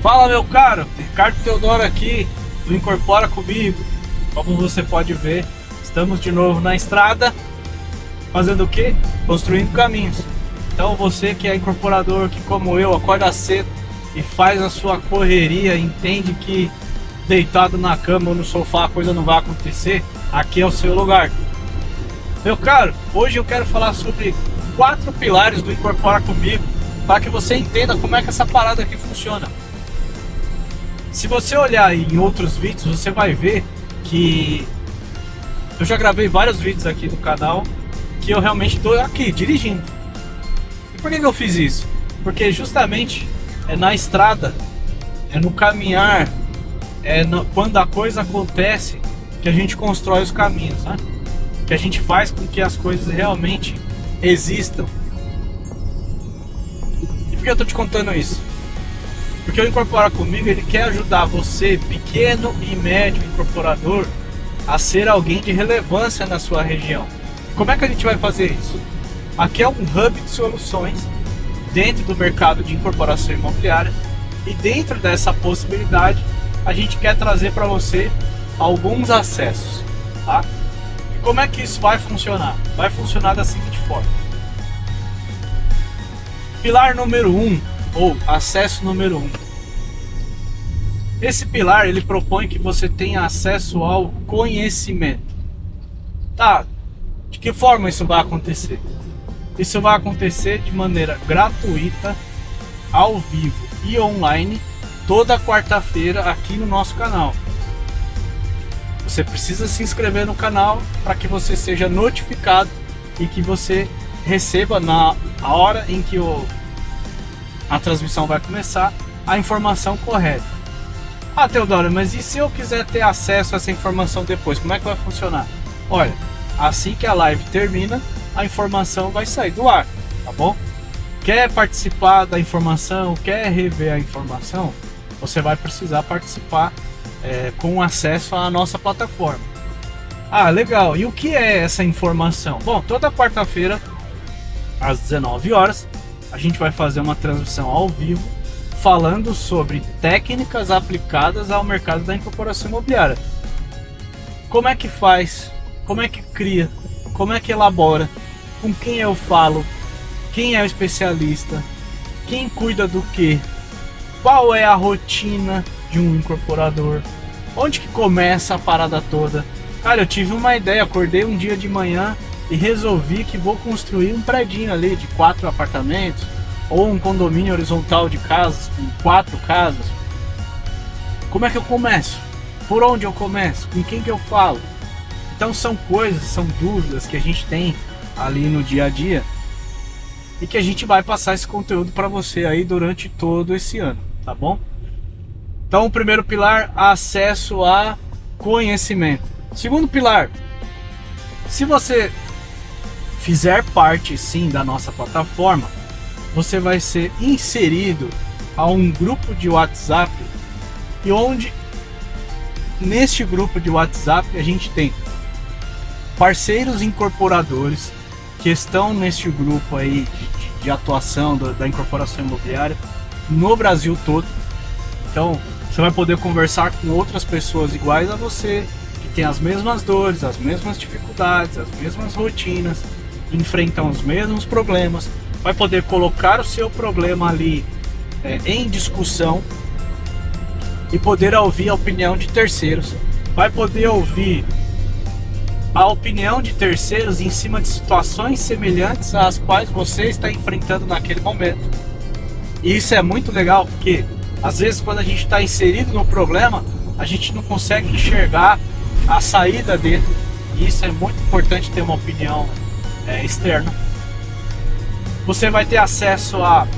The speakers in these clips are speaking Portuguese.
Fala, meu caro, Ricardo Teodoro aqui do Incorpora Comigo. Como você pode ver, estamos de novo na estrada, fazendo o quê? Construindo caminhos. Então você que é incorporador, que como eu, acorda cedo e faz a sua correria, entende que deitado na cama ou no sofá a coisa não vai acontecer, aqui é o seu lugar. Meu caro, hoje eu quero falar sobre 4 pilares do Incorpora Comigo, para que você entenda como é que essa parada aqui funciona. Se você olhar em outros vídeos, você vai ver que eu já gravei vários vídeos aqui no canal que eu realmente estou aqui dirigindo. E por que eu fiz isso? Porque justamente é na estrada, é no caminhar, quando a coisa acontece que a gente constrói os caminhos, né? Que a gente faz com que as coisas realmente existam. E por que eu estou te contando isso? Porque o Incorpora Comigo, ele quer ajudar você, pequeno e médio incorporador, a ser alguém de relevância na sua região. Como é que a gente vai fazer isso? Aqui é um hub de soluções dentro do mercado de incorporação imobiliária, e dentro dessa possibilidade a gente quer trazer para você alguns acessos, tá? E como é que isso vai funcionar? Vai funcionar da seguinte forma. Pilar número 1, ou acesso número 1. Esse pilar, ele propõe que você tenha acesso ao conhecimento. Tá, de que forma isso vai acontecer? Isso vai acontecer de maneira gratuita, ao vivo e online, toda quarta-feira aqui no nosso canal. Você precisa se inscrever no canal para que você seja notificado e que você receba na hora em que a transmissão vai começar a informação correta. Ah, Teodoro, mas e se eu quiser ter acesso a essa informação depois? Como é que vai funcionar? Olha, assim que a live termina, a informação vai sair do ar, tá bom? Quer participar da informação, quer rever a informação, você vai precisar participar com acesso à nossa plataforma. Ah, legal. E o que é essa informação? Bom, toda quarta-feira, às 19 horas, a gente vai fazer uma transmissão ao vivo falando sobre técnicas aplicadas ao mercado da incorporação imobiliária. Como é que faz? Como é que cria? Como é que elabora? Com quem eu falo? Quem é o especialista? Quem cuida do quê? Qual é a rotina de um incorporador? Onde que começa a parada toda? Cara, eu tive uma ideia, acordei um dia de manhã e resolvi que vou construir um predinho ali de 4 apartamentos ou um condomínio horizontal de casas com 4 casas. Como é que eu começo? Por onde eu começo? Com quem que eu falo? Então são coisas, são dúvidas que a gente tem ali no dia a dia e que a gente vai passar esse conteúdo para você aí durante todo esse ano, tá bom? Então o primeiro pilar, acesso a conhecimento. Segundo pilar, se você fizer parte sim da nossa plataforma, você vai ser inserido a um grupo de WhatsApp, e onde neste grupo de WhatsApp a gente tem parceiros incorporadores que estão neste grupo aí de atuação da incorporação imobiliária no Brasil todo. Então você vai poder conversar com outras pessoas iguais a você, que tem as mesmas dores, as mesmas dificuldades, as mesmas rotinas, enfrentam os mesmos problemas. Vai poder colocar o seu problema ali em discussão e poder ouvir a opinião de terceiros. Vai poder ouvir a opinião de terceiros em cima de situações semelhantes às quais você está enfrentando naquele momento. E isso é muito legal, porque às vezes quando a gente está inserido no problema, a gente não consegue enxergar a saída dele. E isso é muito importante, ter uma opinião externa. Você vai ter acesso a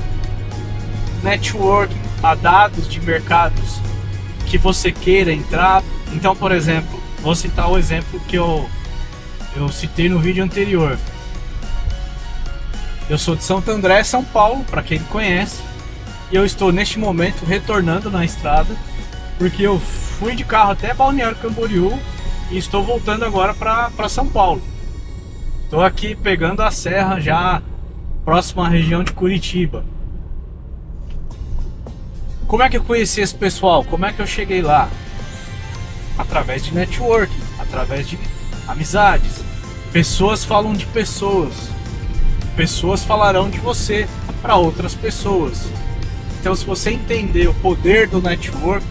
networking, a dados de mercados que você queira entrar. Então, por exemplo, vou citar o exemplo que eu citei no vídeo anterior. Eu sou de Santo André, São Paulo, para quem conhece, e eu estou neste momento retornando na estrada, porque eu fui de carro até Balneário Camboriú e estou voltando agora para São Paulo. Estou aqui pegando a serra já próximo à região de Curitiba. Como é que eu conheci esse pessoal? Como é que eu cheguei lá? Através de networking, através de amizades. Pessoas falam de pessoas. Pessoas falarão de você para outras pessoas. Então, se você entender o poder do network,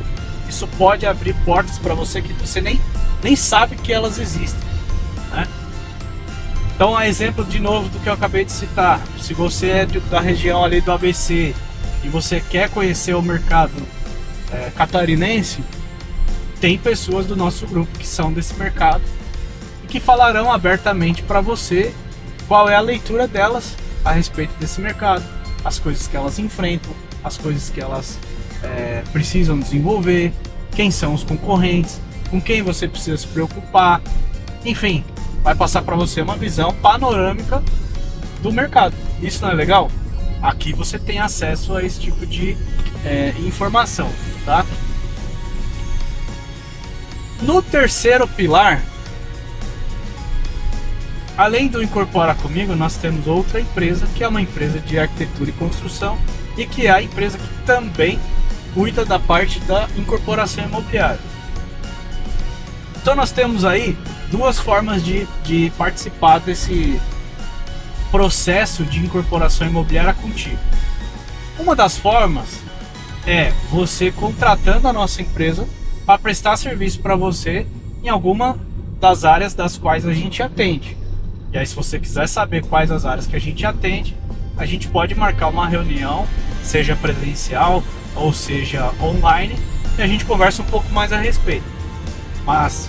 isso pode abrir portas para você que você nem sabe que elas existem, né? Então, a exemplo de novo do que eu acabei de citar, se você é da região ali do ABC e você quer conhecer o mercado catarinense, tem pessoas do nosso grupo que são desse mercado e que falarão abertamente para você qual é a leitura delas a respeito desse mercado, as coisas que elas enfrentam, as coisas que elas precisam desenvolver, quem são os concorrentes, com quem você precisa se preocupar, enfim, vai passar para você uma visão panorâmica do mercado. Isso não é legal? Aqui você tem acesso a esse tipo de informação, tá? No terceiro pilar, além do Incorpora Comigo, nós temos outra empresa, que é uma empresa de arquitetura e construção, e que é a empresa que também cuida da parte da incorporação imobiliária. Então nós temos aí duas formas de participar desse processo de incorporação imobiliária contigo. Uma das formas é você contratando a nossa empresa para prestar serviço para você em alguma das áreas das quais a gente atende. E aí, se você quiser saber quais as áreas que a gente atende, a gente pode marcar uma reunião, seja presencial ou seja online, e a gente conversa um pouco mais a respeito. Mas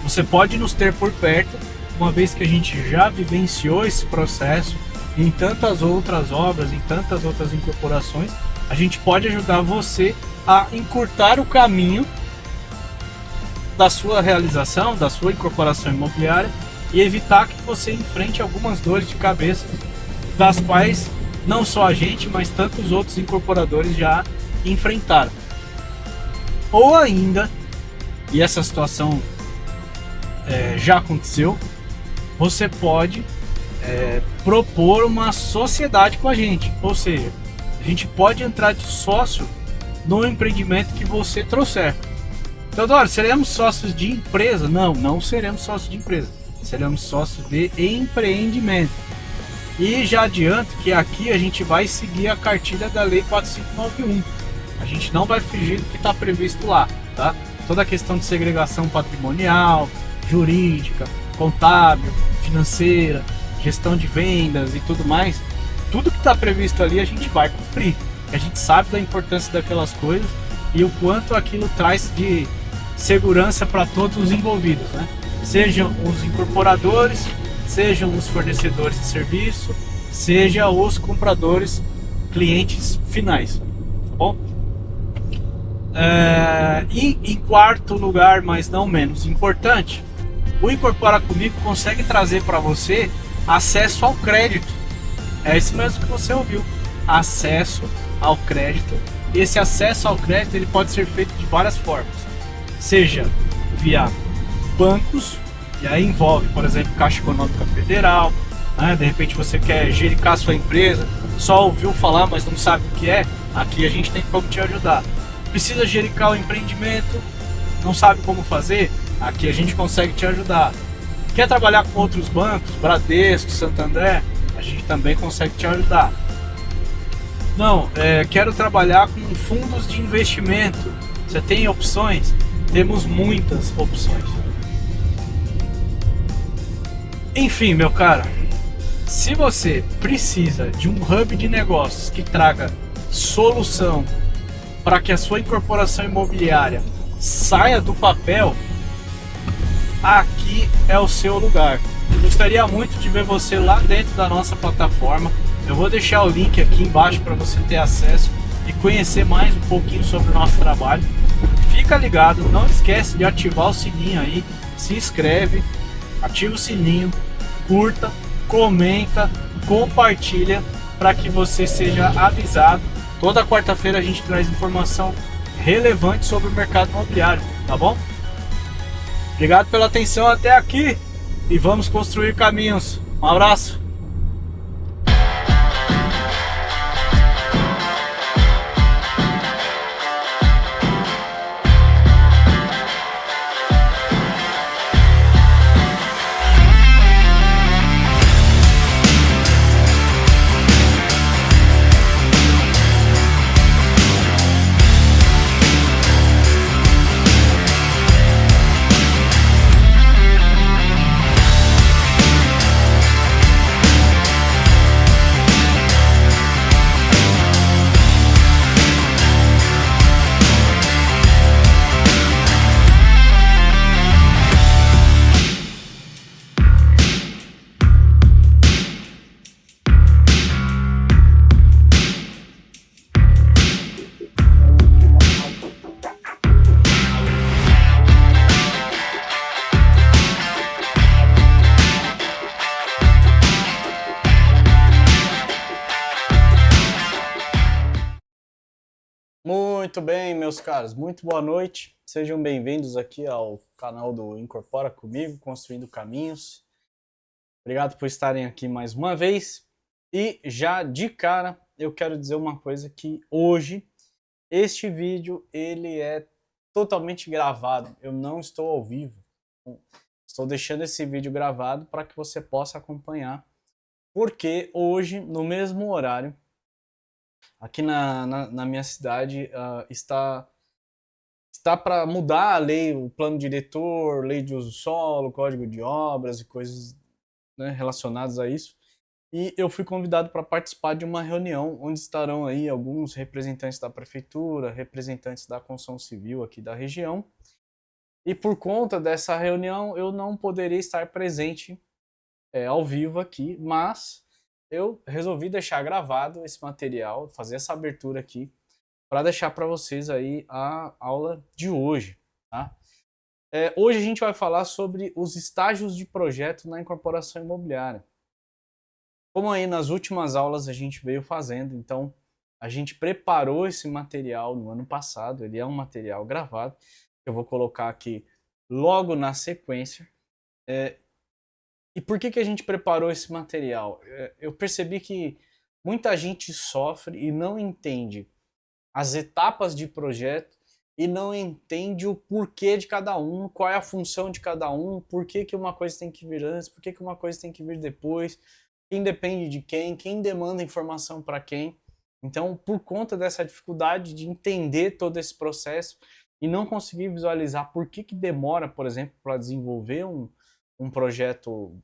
você pode nos ter por perto, uma vez que a gente já vivenciou esse processo em tantas outras obras, em tantas outras incorporações. A gente pode ajudar você a encurtar o caminho da sua realização, da sua incorporação imobiliária, e evitar que você enfrente algumas dores de cabeça, das quais não só a gente, mas tantos outros incorporadores já enfrentaram. Ou ainda, e essa situação já aconteceu, você pode propor uma sociedade com a gente, ou seja, a gente pode entrar de sócio no empreendimento que você trouxer. Teodoro, seremos sócios de empresa? Não, não seremos sócios de empresa, seremos sócios de empreendimento. E já adianto que aqui a gente vai seguir a cartilha da Lei 4591. A gente não vai fugir do que está previsto lá, tá? Toda a questão de segregação patrimonial, jurídica, contábil, financeira, gestão de vendas e tudo mais, tudo que está previsto ali a gente vai cumprir. A gente sabe da importância daquelas coisas e o quanto aquilo traz de segurança para todos os envolvidos, né? Sejam os incorporadores, sejam os fornecedores de serviço, sejam os compradores, clientes finais, tá bom? E em quarto lugar, mas não menos importante, o Incorpora Comigo consegue trazer para você acesso ao crédito. É isso mesmo que você ouviu, acesso ao crédito. Esse acesso ao crédito ele pode ser feito de várias formas, seja via bancos, e aí envolve, por exemplo, Caixa Econômica Federal, né? De repente você quer gericar sua empresa, só ouviu falar, mas não sabe o que é, aqui a gente tem como te ajudar. Precisa gericar o empreendimento, não sabe como fazer, aqui a gente consegue te ajudar. Quer trabalhar com outros bancos, Bradesco, Santander, a gente também consegue te ajudar. Não, quero trabalhar com fundos de investimento, você tem opções? Temos muitas opções. Enfim, meu cara, se você precisa de um hub de negócios que traga solução para que a sua incorporação imobiliária saia do papel, aqui é o seu lugar. Gostaria muito de ver você lá dentro da nossa plataforma. Eu vou deixar o link aqui embaixo para você ter acesso e conhecer mais um pouquinho sobre o nosso trabalho. Fica ligado, não esquece de ativar o sininho aí, se inscreve, ativa o sininho, curta, comenta, compartilha para que você seja avisado. Toda quarta-feira a gente traz informação relevante sobre o mercado imobiliário, tá bom? Obrigado pela atenção até aqui e vamos construir caminhos. Um abraço. Muito bem, meus caros, muito boa noite. Sejam bem-vindos aqui ao canal do Incorpora Comigo, Construindo Caminhos. Obrigado por estarem aqui mais uma vez. E já de cara, eu quero dizer uma coisa que hoje, este vídeo, ele é totalmente gravado. Eu não estou ao vivo. Estou deixando esse vídeo gravado para que você possa acompanhar. Porque hoje, no mesmo horário, aqui na minha cidade, está para mudar a lei, o plano diretor, lei de uso do solo, código de obras e coisas, né, relacionadas a isso. E eu fui convidado para participar de uma reunião onde estarão aí alguns representantes da prefeitura, representantes da construção civil aqui da região. E por conta dessa reunião eu não poderia estar presente ao vivo aqui, mas eu resolvi deixar gravado esse material, fazer essa abertura aqui para deixar para vocês aí a aula de hoje, tá? Hoje a gente vai falar sobre os estágios de projeto na incorporação imobiliária. Como aí nas últimas aulas a gente veio fazendo, então a gente preparou esse material no ano passado, ele é um material gravado, que eu vou colocar aqui logo na sequência. E por que a gente preparou esse material? Eu percebi que muita gente sofre e não entende as etapas de projeto e não entende o porquê de cada um, qual é a função de cada um, por que uma coisa tem que vir antes, por que uma coisa tem que vir depois, quem depende de quem demanda informação para quem. Então, por conta dessa dificuldade de entender todo esse processo e não conseguir visualizar por que demora, por exemplo, para desenvolver um projeto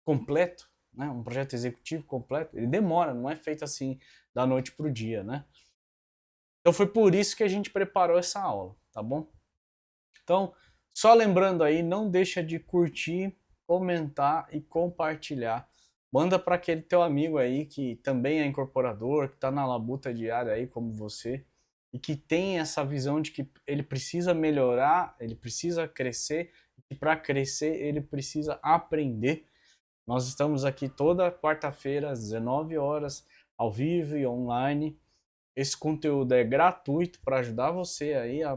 completo, né? Um projeto executivo completo, ele demora, não é feito assim da noite para o dia, né? Então foi por isso que a gente preparou essa aula, tá bom? Então, só lembrando aí, não deixa de curtir, comentar e compartilhar. Manda para aquele teu amigo aí que também é incorporador, que está na labuta diária aí como você, e que tem essa visão de que ele precisa melhorar, ele precisa crescer, e para crescer ele precisa aprender. Nós estamos aqui toda quarta-feira às 19 horas, ao vivo e online. Esse conteúdo é gratuito para ajudar você aí a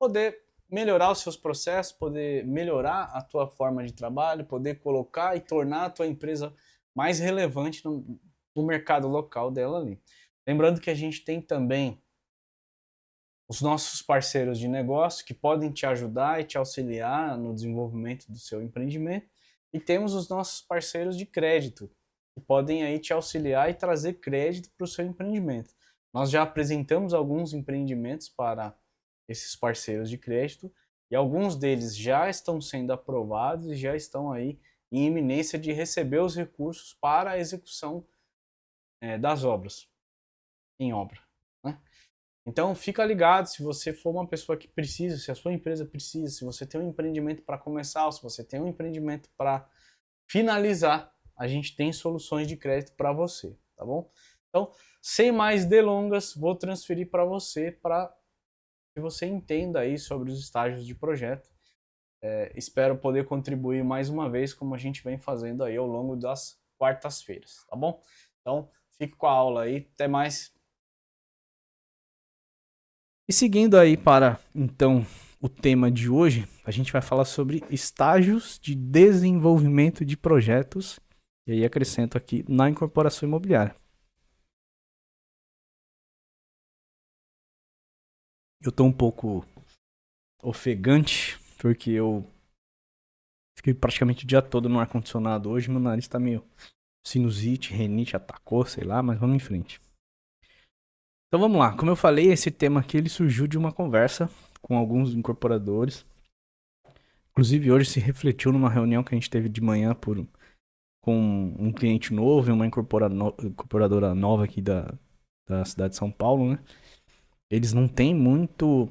poder melhorar os seus processos, poder melhorar a tua forma de trabalho, poder colocar e tornar a tua empresa mais relevante no mercado local dela ali. Lembrando que a gente tem também os nossos parceiros de negócio que podem te ajudar e te auxiliar no desenvolvimento do seu empreendimento. E temos os nossos parceiros de crédito, que podem aí te auxiliar e trazer crédito para o seu empreendimento. Nós já apresentamos alguns empreendimentos para esses parceiros de crédito e alguns deles já estão sendo aprovados e já estão aí em iminência de receber os recursos para a execução das obras, em obra, né? Então fica ligado, se você for uma pessoa que precisa, se a sua empresa precisa, se você tem um empreendimento para começar, ou se você tem um empreendimento para finalizar, a gente tem soluções de crédito para você, tá bom? Então, sem mais delongas, vou transferir para você que você entenda aí sobre os estágios de projeto. Espero poder contribuir mais uma vez, como a gente vem fazendo aí ao longo das quartas-feiras, tá bom? Então, fique com a aula aí, até mais. E seguindo aí para, então, o tema de hoje, a gente vai falar sobre estágios de desenvolvimento de projetos, e aí acrescento aqui, na incorporação imobiliária. Eu tô um pouco ofegante, porque eu fiquei praticamente o dia todo no ar-condicionado hoje, meu nariz tá meio sinusite, renite, atacou, sei lá, mas vamos em frente. Então vamos lá, como eu falei, esse tema aqui ele surgiu de uma conversa com alguns incorporadores. Inclusive hoje se refletiu numa reunião que a gente teve de manhã com um cliente novo e uma incorporadora nova aqui da cidade de São Paulo, né? Eles não têm muito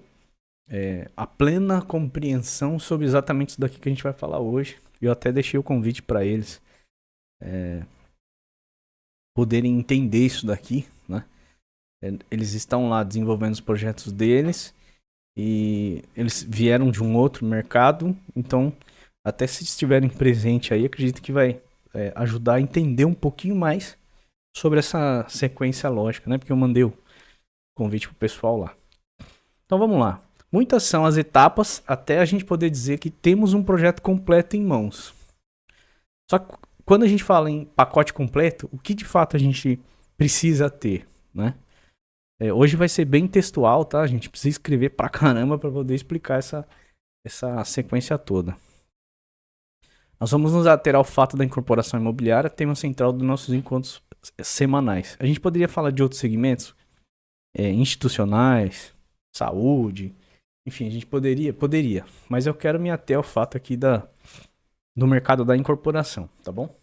a plena compreensão sobre exatamente isso daqui que a gente vai falar hoje. Eu até deixei o convite para eles poderem entender isso daqui, né? Eles estão lá desenvolvendo os projetos deles e eles vieram de um outro mercado, então até se estiverem presentes aí, acredito que vai ajudar a entender um pouquinho mais sobre essa sequência lógica, né? Porque eu mandei convite pro pessoal lá. Então vamos lá. Muitas são as etapas até a gente poder dizer que temos um projeto completo em mãos. Só que quando a gente fala em pacote completo, o que de fato a gente precisa ter, né? Hoje vai ser bem textual, tá? A gente precisa escrever pra caramba para poder explicar essa sequência toda. Nós vamos nos ater ao fato da incorporação imobiliária, tema central dos nossos encontros semanais. A gente poderia falar de outros segmentos, institucionais, saúde, enfim, a gente poderia, mas eu quero me ater ao fato aqui do mercado da incorporação, tá bom?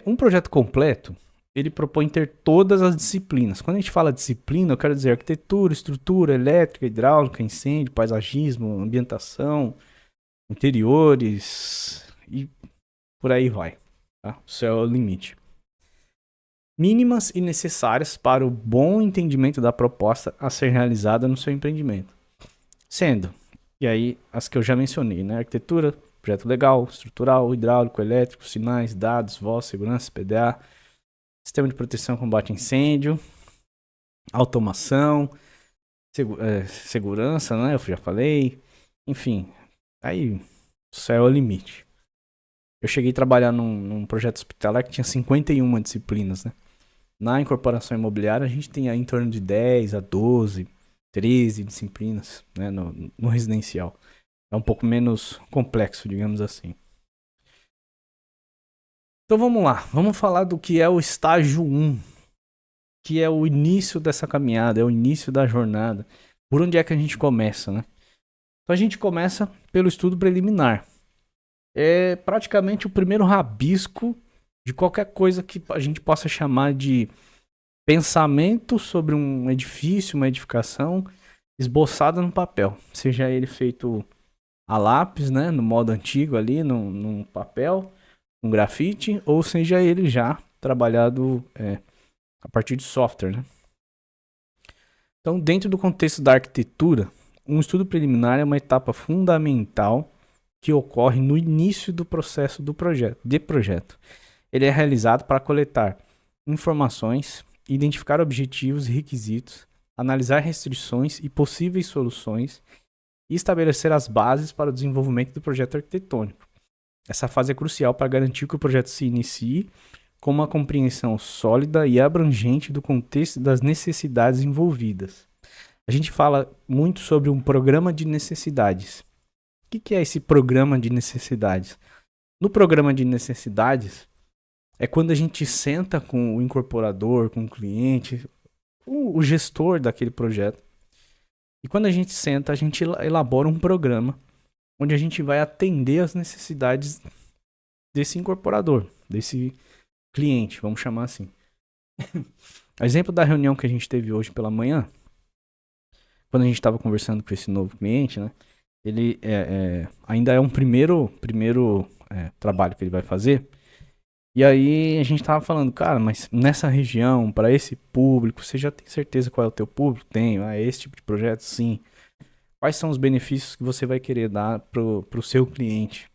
Um projeto completo, ele propõe ter todas as disciplinas. Quando a gente fala disciplina, eu quero dizer arquitetura, estrutura, elétrica, hidráulica, incêndio, paisagismo, ambientação, interiores e por aí vai. Tá? O céu é o limite. Mínimas e necessárias para o bom entendimento da proposta a ser realizada no seu empreendimento. Sendo, e aí as que eu já mencionei, né? Arquitetura, projeto legal, estrutural, hidráulico, elétrico, sinais, dados, voz, segurança, PDA, sistema de proteção combate incêndio, automação, segurança, né? Eu já falei. Enfim, aí o céu é o limite. Eu cheguei a trabalhar num projeto hospitalar que tinha 51 disciplinas, né? Na incorporação imobiliária a gente tem aí em torno de 10 a 12, 13 disciplinas, né? No residencial. É um pouco menos complexo, digamos assim. Então vamos lá, vamos falar do que é o estágio 1, que é o início dessa caminhada, é o início da jornada. Por onde é que a gente começa, né? Então a gente começa pelo estudo preliminar. É praticamente o primeiro rabisco de qualquer coisa que a gente possa chamar de pensamento sobre um edifício, uma edificação esboçada no papel. Seja ele feito a lápis, né, no modo antigo ali, num papel, um grafite, ou seja ele já trabalhado a partir de software, né? Então, dentro do contexto da arquitetura, um estudo preliminar é uma etapa fundamental que ocorre no início do processo de projeto. Ele é realizado para coletar informações, identificar objetivos e requisitos, analisar restrições e possíveis soluções e estabelecer as bases para o desenvolvimento do projeto arquitetônico. Essa fase é crucial para garantir que o projeto se inicie com uma compreensão sólida e abrangente do contexto e das necessidades envolvidas. A gente fala muito sobre um programa de necessidades. O que é esse programa de necessidades? No programa de necessidades, é quando a gente senta com o incorporador, com o cliente, o gestor daquele projeto. E quando a gente senta, a gente elabora um programa onde a gente vai atender as necessidades desse incorporador, desse cliente, vamos chamar assim. Exemplo da reunião que a gente teve hoje pela manhã, quando a gente estava conversando com esse novo cliente, né? Ele ainda é um primeiro trabalho que ele vai fazer. E aí a gente tava falando, cara, mas nessa região, para esse público, você já tem certeza qual é o teu público? Tenho, esse tipo de projeto, sim. Quais são os benefícios que você vai querer dar pro seu cliente?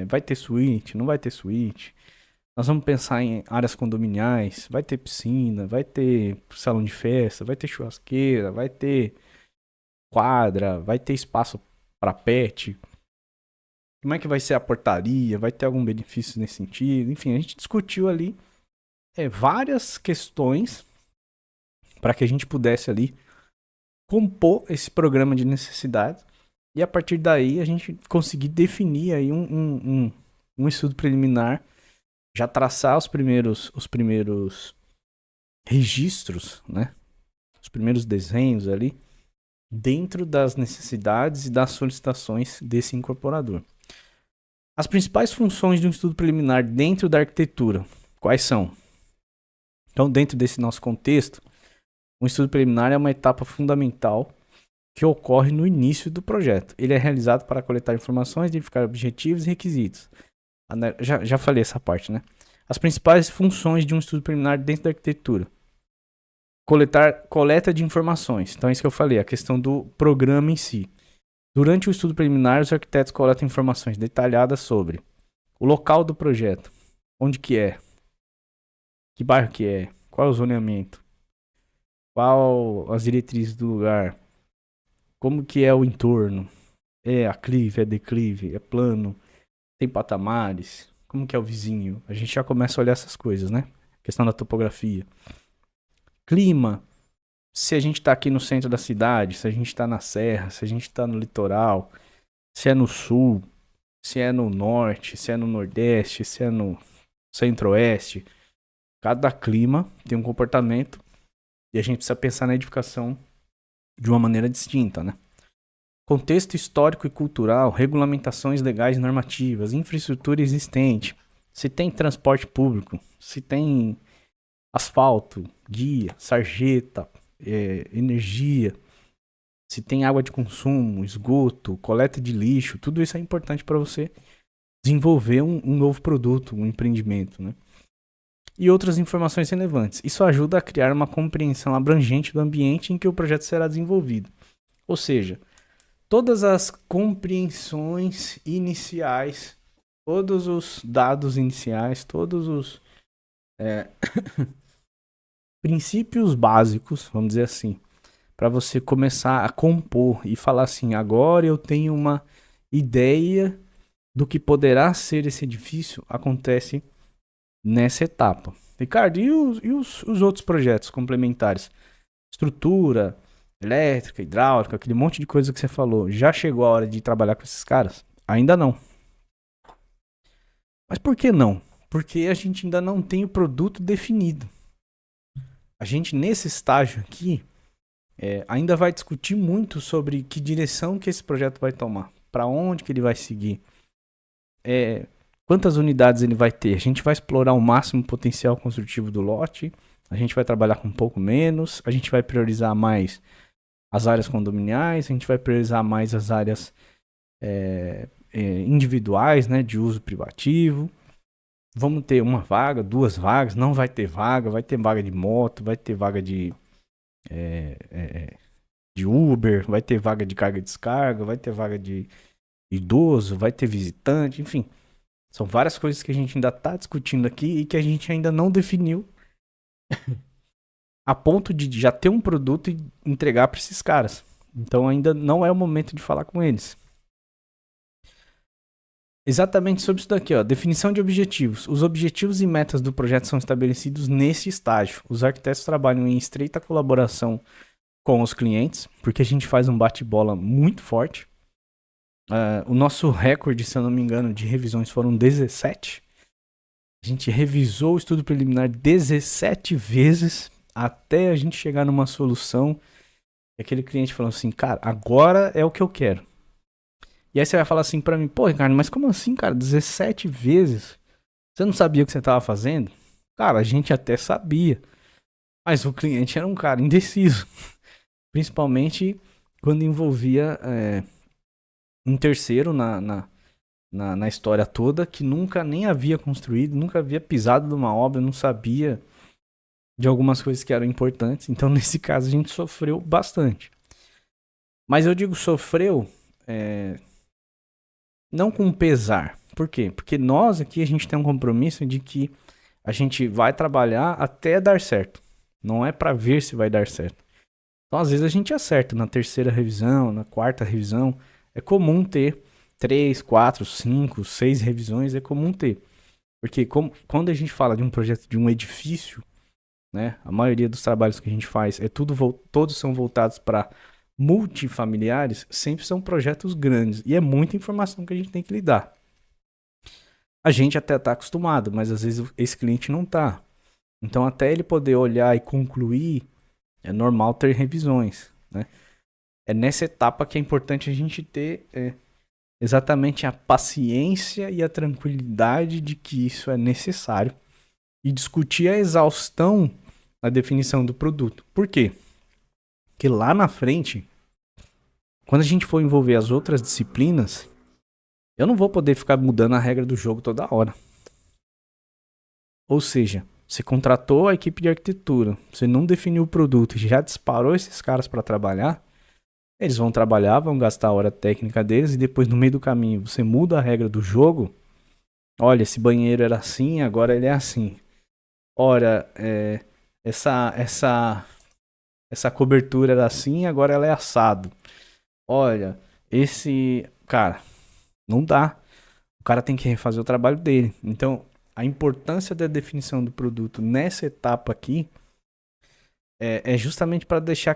Vai ter suíte? Não vai ter suíte? Nós vamos pensar em áreas condominiais, vai ter piscina, vai ter salão de festa, vai ter churrasqueira, vai ter quadra, vai ter espaço para pet. Como é que vai ser a portaria? Vai ter algum benefício nesse sentido? Enfim, a gente discutiu ali várias questões para que a gente pudesse ali compor esse programa de necessidades e a partir daí a gente conseguir definir aí um estudo preliminar, já traçar os primeiros registros, né? Os primeiros desenhos ali dentro das necessidades e das solicitações desse incorporador. As principais funções de um estudo preliminar dentro da arquitetura, quais são? Então, dentro desse nosso contexto, um estudo preliminar é uma etapa fundamental que ocorre no início do projeto. Ele é realizado para coletar informações, identificar objetivos e requisitos. Já falei essa parte, né? As principais funções de um estudo preliminar dentro da arquitetura. Coleta de informações. Então, é isso que eu falei, a questão do programa em si. Durante o estudo preliminar, os arquitetos coletam informações detalhadas sobre o local do projeto, onde que é, que bairro que é, Qual é o zoneamento? Qual as diretrizes do lugar? Como que é o entorno? É aclive, é declive, é plano, tem patamares? Como que é o vizinho? A gente já começa a olhar essas coisas, né? Questão da topografia. Clima. Se a gente tá aqui no centro da cidade, se a gente tá na serra, se a gente tá no litoral, se é no sul, se é no norte, se é no nordeste, se é no centro-oeste. Cada clima tem um comportamento e a gente precisa pensar na edificação de uma maneira distinta, né? Contexto histórico e cultural, regulamentações legais e normativas, infraestrutura existente, se tem transporte público, se tem asfalto, guia, sarjeta, energia, se tem água de consumo, esgoto, coleta de lixo, tudo isso é importante para você desenvolver um novo produto, um empreendimento, né? E outras informações relevantes. Isso ajuda a criar uma compreensão abrangente do ambiente em que o projeto será desenvolvido. Ou seja, todas as compreensões iniciais, todos os dados iniciais, todos os princípios básicos, vamos dizer assim, para você começar a compor e falar assim, agora eu tenho uma ideia do que poderá ser esse edifício, acontece nessa etapa. Ricardo, e os outros projetos complementares? Estrutura, elétrica, hidráulica, aquele monte de coisa que você falou. Já chegou a hora de trabalhar com esses caras? Ainda não. Mas por que não? Porque a gente ainda não tem o produto definido. A gente, nesse estágio aqui, ainda vai discutir muito sobre que direção que esse projeto vai tomar. Para onde que ele vai seguir. Quantas unidades ele vai ter? A gente vai explorar o máximo potencial construtivo do lote. A gente vai trabalhar com um pouco menos. A gente vai priorizar mais as áreas condominiais. A gente vai priorizar mais as áreas individuais, né, de uso privativo. Vamos ter uma vaga, 2 vagas. Não vai ter vaga. Vai ter vaga de moto. Vai ter vaga de Uber. Vai ter vaga de carga e descarga. Vai ter vaga de idoso. Vai ter visitante. Enfim. São várias coisas que a gente ainda está discutindo aqui e que a gente ainda não definiu a ponto de já ter um produto e entregar para esses caras. Então ainda não é o momento de falar com eles. Exatamente sobre isso daqui, ó. Definição de objetivos. Os objetivos e metas do projeto são estabelecidos nesse estágio. Os arquitetos trabalham em estreita colaboração com os clientes, porque a gente faz um bate-bola muito forte. O nosso recorde, se eu não me engano, de revisões foram 17. A gente revisou o estudo preliminar 17 vezes até a gente chegar numa solução. E aquele cliente falou assim, cara, agora é o que eu quero. E aí você vai falar assim pra mim, pô, Ricardo, mas como assim, cara? 17 vezes? Você não sabia o que você tava fazendo? Cara, a gente até sabia. Mas o cliente era um cara indeciso. Principalmente quando envolvia um terceiro na história toda que nunca nem havia construído, nunca havia pisado numa obra, não sabia de algumas coisas que eram importantes. Então, nesse caso, a gente sofreu bastante. Mas eu digo sofreu não com pesar. Por quê? Porque nós aqui, a gente tem um compromisso de que a gente vai trabalhar até dar certo. Não é para ver se vai dar certo. Então, às vezes, a gente acerta na terceira revisão, na quarta revisão. É comum ter 3, 4, 5, 6 revisões, é comum ter. Porque quando a gente fala de um projeto de um edifício, né, a maioria dos trabalhos que a gente faz todos são voltados para multifamiliares, sempre são projetos grandes. E é muita informação que a gente tem que lidar. A gente até está acostumado, mas às vezes esse cliente não está. Então até ele poder olhar e concluir, é normal ter revisões, né? É nessa etapa que é importante a gente ter exatamente a paciência e a tranquilidade de que isso é necessário e discutir a exaustão na definição do produto. Por quê? Porque lá na frente, quando a gente for envolver as outras disciplinas, eu não vou poder ficar mudando a regra do jogo toda hora. Ou seja, você contratou a equipe de arquitetura, você não definiu o produto e já disparou esses caras para trabalhar. Eles vão trabalhar, vão gastar a hora técnica deles e depois no meio do caminho você muda a regra do jogo. Olha, esse banheiro era assim, agora ele é assim. Ora, essa cobertura era assim, agora ela é assado. Olha, cara, não dá. O cara tem que refazer o trabalho dele. Então, a importância da definição do produto nessa etapa aqui é justamente para deixar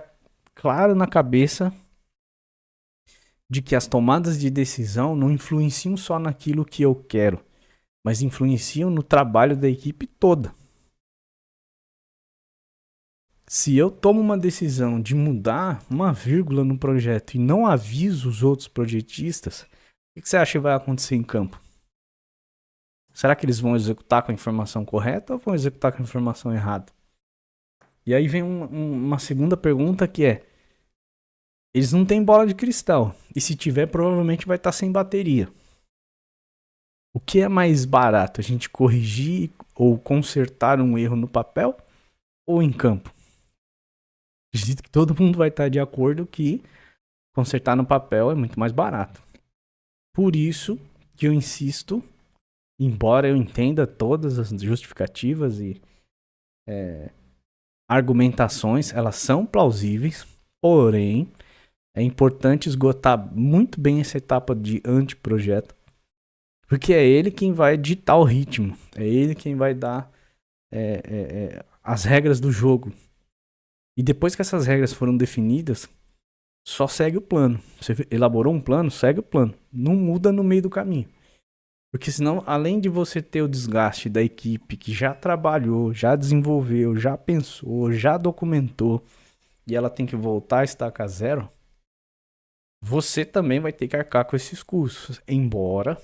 claro na cabeça de que as tomadas de decisão não influenciam só naquilo que eu quero, mas influenciam no trabalho da equipe toda. Se eu tomo uma decisão de mudar uma vírgula no projeto e não aviso os outros projetistas, o que você acha que vai acontecer em campo? Será que eles vão executar com a informação correta ou vão executar com a informação errada? E aí vem uma segunda pergunta que é: eles não têm bola de cristal. E se tiver, provavelmente vai estar sem bateria. O que é mais barato? A gente corrigir ou consertar um erro no papel ou em campo? Acredito que todo mundo vai estar de acordo que consertar no papel é muito mais barato. Por isso que eu insisto, embora eu entenda todas as justificativas e argumentações, elas são plausíveis, porém é importante esgotar muito bem essa etapa de anteprojeto, porque é ele quem vai ditar o ritmo, é ele quem vai dar as regras do jogo. E depois que essas regras foram definidas, só segue o plano. Você elaborou um plano, segue o plano. Não muda no meio do caminho. Porque senão, além de você ter o desgaste da equipe que já trabalhou, já desenvolveu, já pensou, já documentou, e ela tem que voltar a estaca zero, você também vai ter que arcar com esses custos. Embora,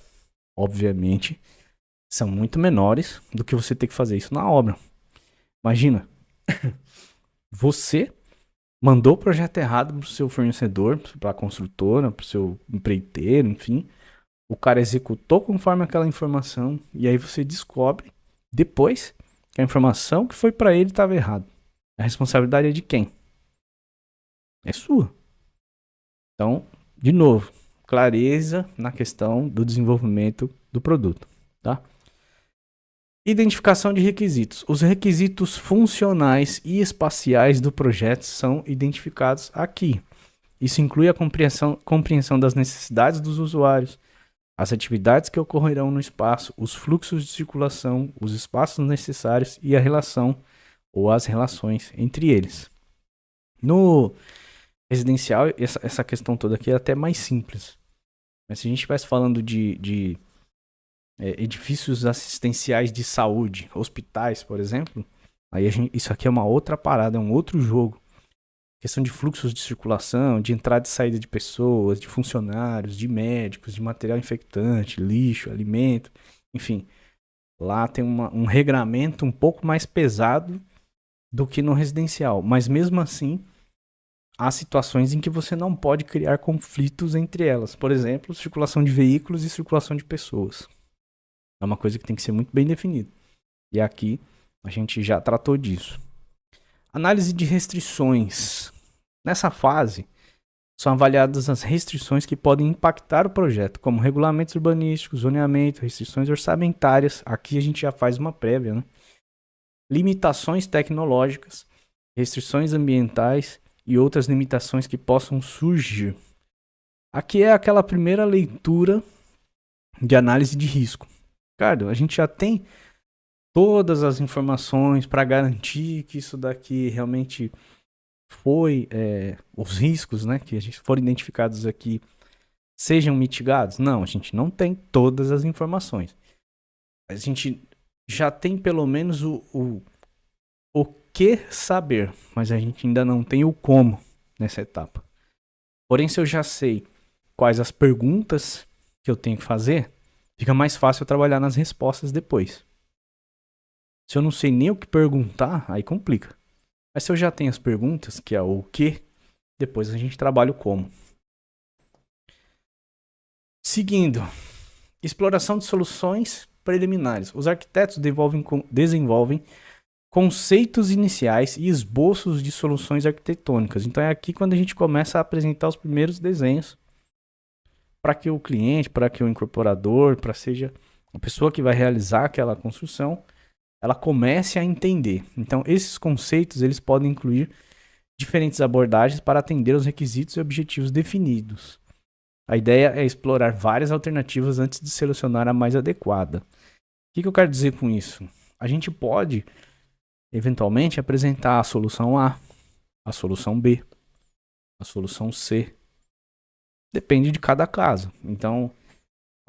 obviamente, são muito menores do que você ter que fazer isso na obra. Imagina, você mandou o projeto errado pro seu fornecedor, pra construtora, pro seu empreiteiro, enfim. O cara executou conforme aquela informação e aí você descobre depois que a informação que foi para ele estava errada. A responsabilidade é de quem? É sua. Então, de novo, clareza na questão do desenvolvimento do produto, tá? Identificação de requisitos. Os requisitos funcionais e espaciais do projeto são identificados aqui. Isso inclui a compreensão das necessidades dos usuários, as atividades que ocorrerão no espaço, os fluxos de circulação, os espaços necessários e a relação ou as relações entre eles. No residencial, essa questão toda aqui é até mais simples. Mas se a gente estivesse falando de edifícios assistenciais de saúde, hospitais, por exemplo, aí isso aqui é uma outra parada, é um outro jogo. Questão de fluxos de circulação, de entrada e saída de pessoas, de funcionários, de médicos, de material infectante, lixo, alimento, enfim. Lá tem um regramento um pouco mais pesado do que no residencial. Mas mesmo assim, há situações em que você não pode criar conflitos entre elas. Por exemplo, circulação de veículos e circulação de pessoas. É uma coisa que tem que ser muito bem definida. E aqui a gente já tratou disso. Análise de restrições. Nessa fase, são avaliadas as restrições que podem impactar o projeto, como regulamentos urbanísticos, zoneamento, restrições orçamentárias. Aqui a gente já faz uma prévia, né? Limitações tecnológicas, restrições ambientais e outras limitações que possam surgir. Aqui é aquela primeira leitura de análise de risco. Ricardo, a gente já tem todas as informações para garantir que isso daqui realmente foi, os riscos, né, que a gente foram identificados aqui sejam mitigados? Não, a gente não tem todas as informações. A gente já tem pelo menos o que saber, mas a gente ainda não tem o como nessa etapa. Porém, se eu já sei quais as perguntas que eu tenho que fazer, fica mais fácil eu trabalhar nas respostas depois. Se eu não sei nem o que perguntar, aí complica. Mas se eu já tenho as perguntas, que é o que, depois a gente trabalha o como. Seguindo, exploração de soluções preliminares. Os arquitetos desenvolvem conceitos iniciais e esboços de soluções arquitetônicas. Então é aqui quando a gente começa a apresentar os primeiros desenhos para que o cliente, para que o incorporador, para seja a pessoa que vai realizar aquela construção, ela comece a entender. Então, esses conceitos, eles podem incluir diferentes abordagens para atender aos requisitos e objetivos definidos. A ideia é explorar várias alternativas antes de selecionar a mais adequada. O que eu quero dizer com isso? A gente pode, eventualmente, apresentar a solução A, a solução B, a solução C. Depende de cada caso. Então,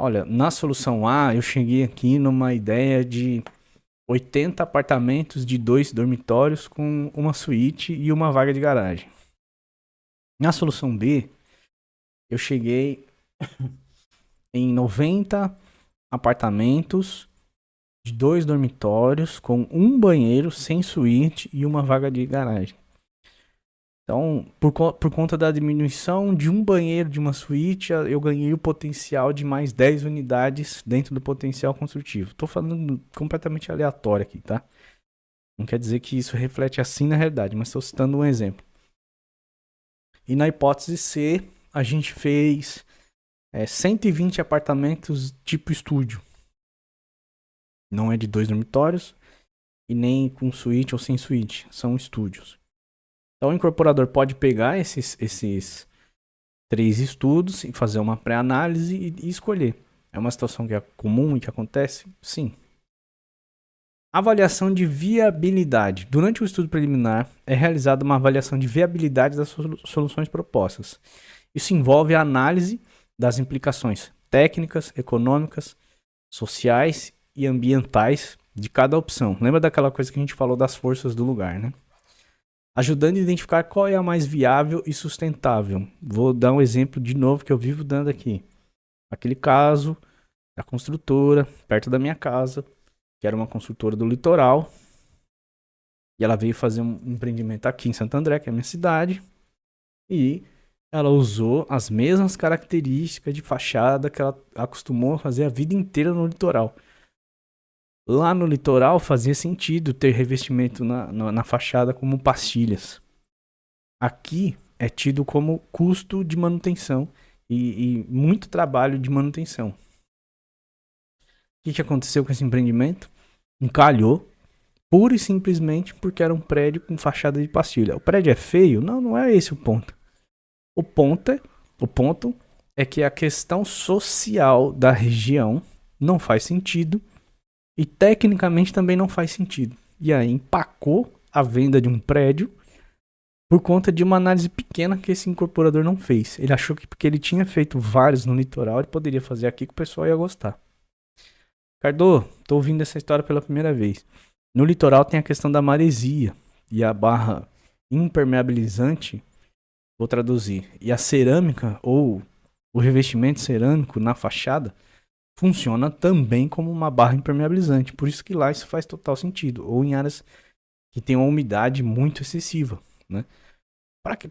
olha, na solução A, eu cheguei aqui numa ideia de 80 apartamentos de 2 dormitórios com uma suíte e uma vaga de garagem. Na solução B, eu cheguei em 90 apartamentos de 2 dormitórios com um banheiro sem suíte e uma vaga de garagem. Então, por conta da diminuição de um banheiro de uma suíte, eu ganhei o potencial de mais 10 unidades dentro do potencial construtivo. Estou falando completamente aleatório aqui, tá? Não quer dizer que isso reflete assim na realidade, mas estou citando um exemplo. E na hipótese C, a gente fez 120 apartamentos tipo estúdio. Não é de 2 dormitórios e nem com suíte ou sem suíte, são estúdios. Então o incorporador pode pegar esses 3 estudos e fazer uma pré-análise e escolher. É uma situação que é comum e que acontece? Sim. Avaliação de viabilidade. Durante o estudo preliminar é realizada uma avaliação de viabilidade das soluções propostas. Isso envolve a análise das implicações técnicas, econômicas, sociais e ambientais de cada opção. Lembra daquela coisa que a gente falou das forças do lugar, né? Ajudando a identificar qual é a mais viável e sustentável. Vou dar um exemplo de novo que eu vivo dando aqui. Aquele caso da construtora perto da minha casa, que era uma construtora do litoral, e ela veio fazer um empreendimento aqui em Santo André, que é a minha cidade, e ela usou as mesmas características de fachada que ela acostumou a fazer a vida inteira no litoral. Lá no litoral fazia sentido ter revestimento na fachada como pastilhas. Aqui é tido como custo de manutenção e muito trabalho de manutenção. O que aconteceu com esse empreendimento? Encalhou, pura e simplesmente porque era um prédio com fachada de pastilha. O prédio é feio? Não, não é esse o ponto. O ponto é que a questão social da região não faz sentido. E tecnicamente também não faz sentido. E aí empacou a venda de um prédio por conta de uma análise pequena que esse incorporador não fez. Ele achou que porque ele tinha feito vários no litoral, ele poderia fazer aqui que o pessoal ia gostar. Cardo, tô ouvindo essa história pela primeira vez. No litoral tem a questão da maresia e a barra impermeabilizante, vou traduzir, e a cerâmica ou o revestimento cerâmico na fachada funciona também como uma barra impermeabilizante. Por isso que lá isso faz total sentido. Ou em áreas que tem uma umidade muito excessiva, né?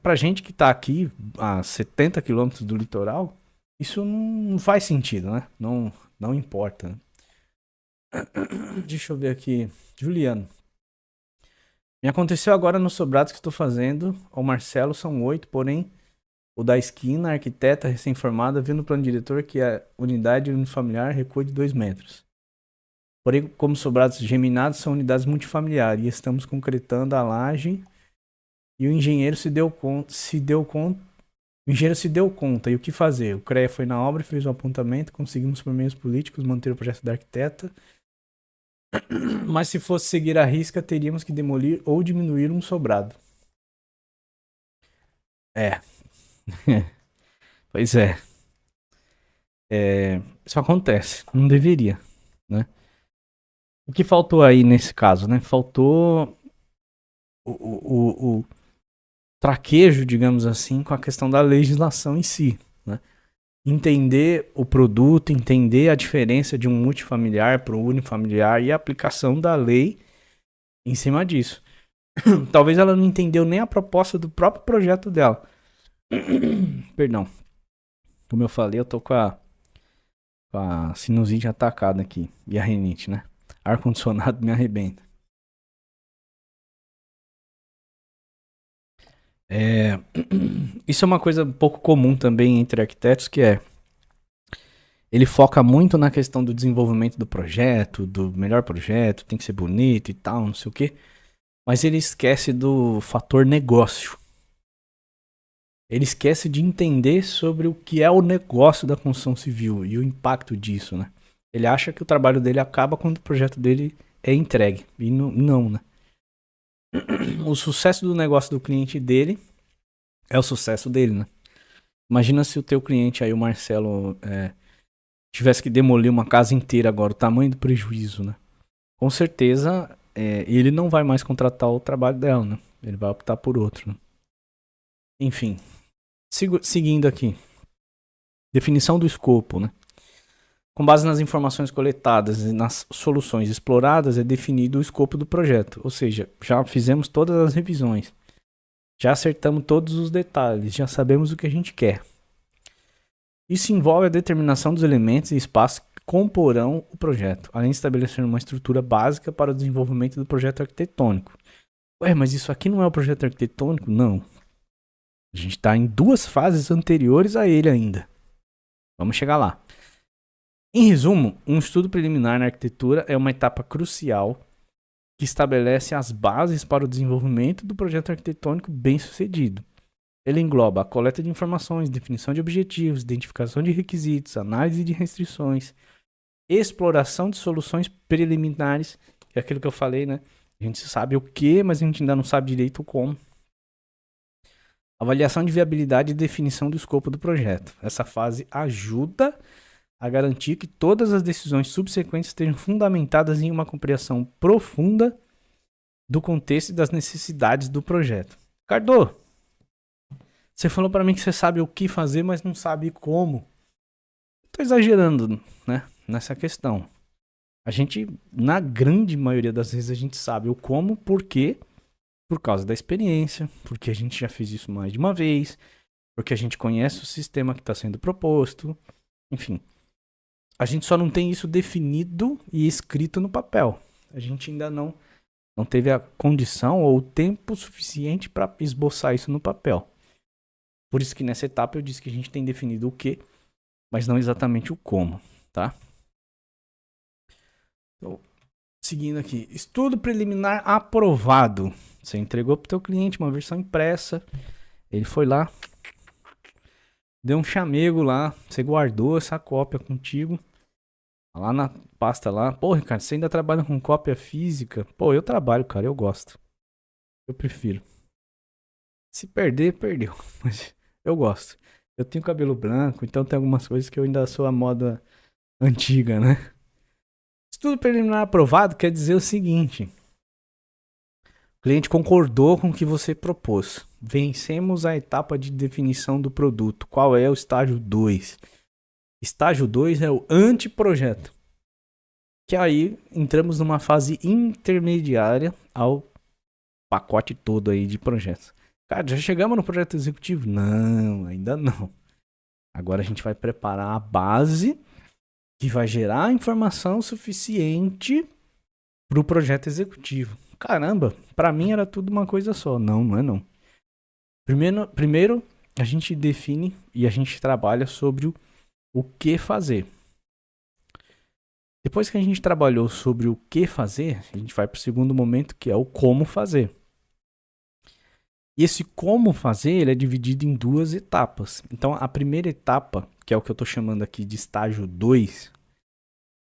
Pra gente que tá aqui a 70 quilômetros do litoral, isso não faz sentido, né? Não importa. Né? Deixa eu ver aqui. Juliano. Me aconteceu agora nos sobrados que estou fazendo. O Marcelo são 8, porém o da esquina, a arquiteta recém-formada, viu no plano diretor que a unidade unifamiliar recua de 2 metros. Porém, como sobrados geminados, são unidades multifamiliares e estamos concretando a laje e o engenheiro se deu conta e o que fazer? O CREA foi na obra, fez o apontamento, conseguimos por meios políticos manter o projeto da arquiteta, mas se fosse seguir a risca, teríamos que demolir ou diminuir um sobrado. Pois é. Isso acontece. Não deveria, né? O que faltou aí nesse caso, né? Faltou o traquejo, digamos assim, com a questão da legislação em si, né? Entender o produto, entender a diferença de um multifamiliar para o unifamiliar e a aplicação da lei em cima disso. Talvez ela não entendeu nem a proposta do próprio projeto dela. Perdão. Como eu falei, eu tô com a sinusite atacada aqui. E a rinite, né? Ar-condicionado me arrebenta. Isso é uma coisa um pouco comum também entre arquitetos, que é ele foca muito na questão do desenvolvimento do projeto, do melhor projeto, tem que ser bonito e tal, não sei o quê. Mas ele esquece do fator negócio. Ele esquece de entender sobre o que é o negócio da construção civil e o impacto disso, né? Ele acha que o trabalho dele acaba quando o projeto dele é entregue. E não, né? O sucesso do negócio do cliente dele é o sucesso dele, né? Imagina se o teu cliente aí, o Marcelo, tivesse que demolir uma casa inteira agora, o tamanho do prejuízo, né? Com certeza, ele não vai mais contratar o trabalho dela, né? Ele vai optar por outro, né? Enfim, seguindo aqui. Definição do escopo, né? Com base nas informações coletadas e nas soluções exploradas, é definido o escopo do projeto. Ou seja, já fizemos todas as revisões. Já acertamos todos os detalhes. Já sabemos o que a gente quer. Isso envolve a determinação dos elementos e espaços que comporão o projeto, além de estabelecer uma estrutura básica para o desenvolvimento do projeto arquitetônico. Ué, mas isso aqui não é o projeto arquitetônico? Não. A gente está em 2 fases anteriores a ele ainda. Vamos chegar lá. Em resumo, um estudo preliminar na arquitetura é uma etapa crucial que estabelece as bases para o desenvolvimento do projeto arquitetônico bem-sucedido. Ele engloba a coleta de informações, definição de objetivos, identificação de requisitos, análise de restrições, exploração de soluções preliminares, que é aquilo que eu falei, né? A gente sabe o que, mas a gente ainda não sabe direito o como. Avaliação de viabilidade e definição do escopo do projeto. Essa fase ajuda a garantir que todas as decisões subsequentes estejam fundamentadas em uma compreensão profunda do contexto e das necessidades do projeto. Cardo, você falou para mim que você sabe o que fazer, mas não sabe como. Estou exagerando, né, nessa questão. A gente, na grande maioria das vezes, a gente sabe o como, por quê, por causa da experiência, porque a gente já fez isso mais de uma vez, porque a gente conhece o sistema que está sendo proposto, enfim. A gente só não tem isso definido e escrito no papel. A gente ainda não teve a condição ou o tempo suficiente para esboçar isso no papel. Por isso que nessa etapa eu disse que a gente tem definido o que, mas não exatamente o como, tá? Então, seguindo aqui. Estudo preliminar aprovado. Você entregou para o teu cliente uma versão impressa. Ele foi lá, deu um chamego lá, você guardou essa cópia contigo. Lá na pasta lá. Pô, Ricardo, você ainda trabalha com cópia física? Pô, eu trabalho, cara, eu gosto. Eu prefiro. Se perder, perdeu. Mas eu gosto. Eu tenho cabelo branco, então tem algumas coisas que eu ainda sou a moda antiga, né? Estudo preliminar aprovado quer dizer o seguinte. O cliente concordou com o que você propôs. Vencemos a etapa de definição do produto. Qual é o estágio 2? Estágio 2 é o anteprojeto. Que aí entramos numa fase intermediária ao pacote todo aí de projetos. Cara, já chegamos no projeto executivo? Não, ainda não. Agora a gente vai preparar a base que vai gerar informação suficiente para o projeto executivo. Caramba, para mim era tudo uma coisa só. Não, não é não. Primeiro a gente define e a gente trabalha sobre o que fazer. Depois que a gente trabalhou sobre o que fazer, a gente vai para o segundo momento, que é o como fazer. E esse como fazer, ele é dividido em 2 etapas. Então, a primeira etapa, que é o que eu estou chamando aqui de estágio 2,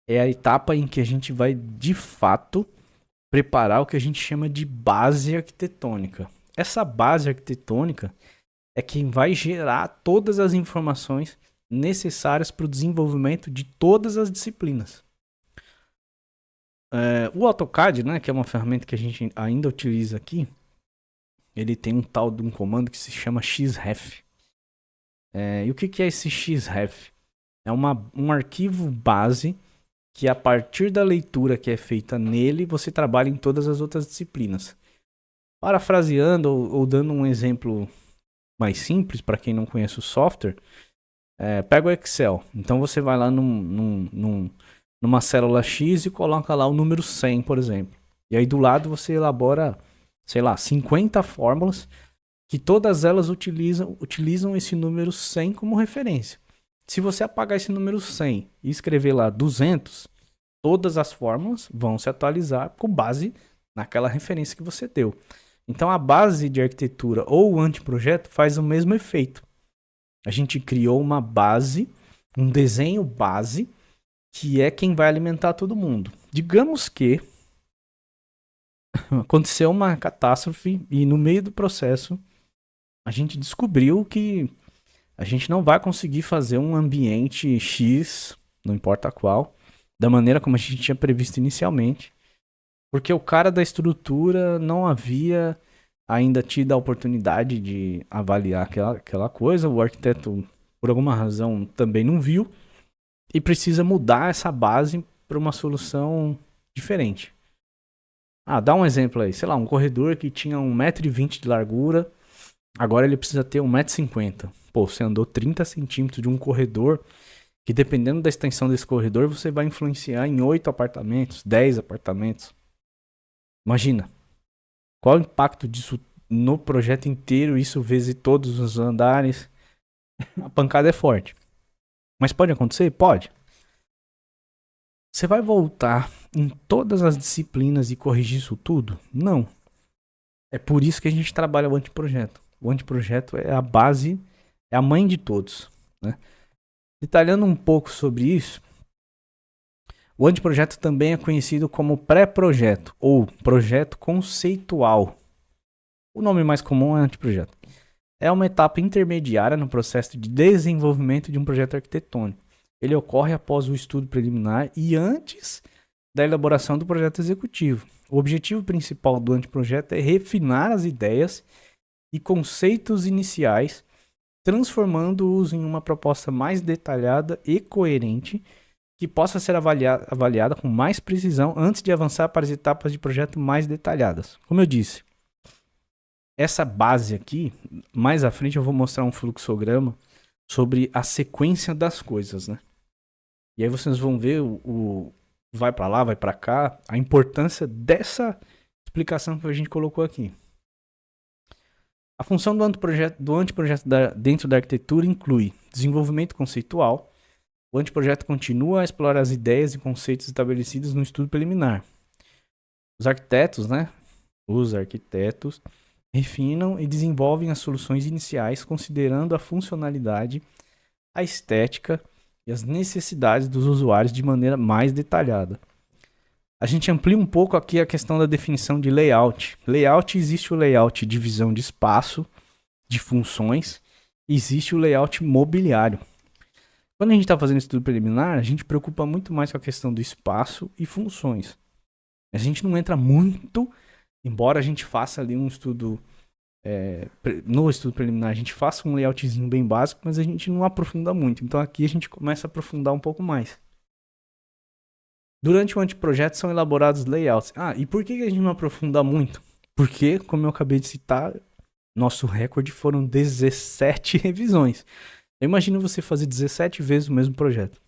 é a etapa em que a gente vai, de fato, preparar o que a gente chama de base arquitetônica. Essa base arquitetônica é quem vai gerar todas as informações necessárias para o desenvolvimento de todas as disciplinas. O AutoCAD, né, que é uma ferramenta que a gente ainda utiliza aqui, ele tem um tal de um comando que se chama xref. E o que é esse xref? É um arquivo base que, a partir da leitura que é feita nele, você trabalha em todas as outras disciplinas. Parafraseando ou dando um exemplo mais simples para quem não conhece o software, pega o Excel. Então você vai lá numa célula X e coloca lá o número 100, por exemplo. E aí do lado você elabora, sei lá, 50 fórmulas que todas elas utilizam esse número 100 como referência. Se você apagar esse número 100 e escrever lá 200, todas as fórmulas vão se atualizar com base naquela referência que você deu. Então a base de arquitetura ou o anteprojeto faz o mesmo efeito. A gente criou uma base, um desenho base, que é quem vai alimentar todo mundo. Digamos que aconteceu uma catástrofe e no meio do processo a gente descobriu que a gente não vai conseguir fazer um ambiente X, não importa qual, da maneira como a gente tinha previsto inicialmente, porque o cara da estrutura não havia ainda tido a oportunidade de avaliar aquela coisa, o arquiteto, por alguma razão, também não viu, e precisa mudar essa base para uma solução diferente. Dá um exemplo aí, sei lá, um corredor que tinha 1,20 m de largura, agora ele precisa ter 1,50 m. Pô, você andou 30 centímetros de um corredor, que dependendo da extensão desse corredor, você vai influenciar em 8 apartamentos, 10 apartamentos. Imagina, qual o impacto disso no projeto inteiro, isso vezes todos os andares. A pancada é forte. Mas pode acontecer? Pode. Você vai voltar em todas as disciplinas e corrigir isso tudo? Não. É por isso que a gente trabalha o anteprojeto. O anteprojeto é a base, é a mãe de todos, né? Detalhando um pouco sobre isso, o anteprojeto também é conhecido como pré-projeto ou projeto conceitual. O nome mais comum é anteprojeto. É uma etapa intermediária no processo de desenvolvimento de um projeto arquitetônico. Ele ocorre após o estudo preliminar e antes da elaboração do projeto executivo. O objetivo principal do anteprojeto é refinar as ideias e conceitos iniciais, transformando-os em uma proposta mais detalhada e coerente que possa ser avaliada com mais precisão antes de avançar para as etapas de projeto mais detalhadas. Como eu disse, essa base aqui, mais à frente eu vou mostrar um fluxograma sobre a sequência das coisas, né? E aí vocês vão ver o vai para lá, vai para cá, a importância dessa explicação que a gente colocou aqui. A função do anteprojeto dentro da arquitetura inclui desenvolvimento conceitual. O anteprojeto continua a explorar as ideias e conceitos estabelecidos no estudo preliminar. Os arquitetos refinam e desenvolvem as soluções iniciais considerando a funcionalidade, a estética e as necessidades dos usuários de maneira mais detalhada. A gente amplia um pouco aqui a questão da definição de layout. Layout, existe o layout de divisão de espaço, de funções, existe o layout mobiliário. Quando a gente está fazendo estudo preliminar, a gente preocupa muito mais com a questão do espaço e funções. A gente não entra muito, embora a gente faça ali um estudo, no estudo preliminar a gente faça um layoutzinho bem básico, mas a gente não aprofunda muito. Então aqui a gente começa a aprofundar um pouco mais. Durante o anteprojeto são elaborados layouts. E por que a gente não aprofunda muito? Porque, como eu acabei de citar, nosso recorde foram 17 revisões. Eu imagino você fazer 17 vezes o mesmo projeto.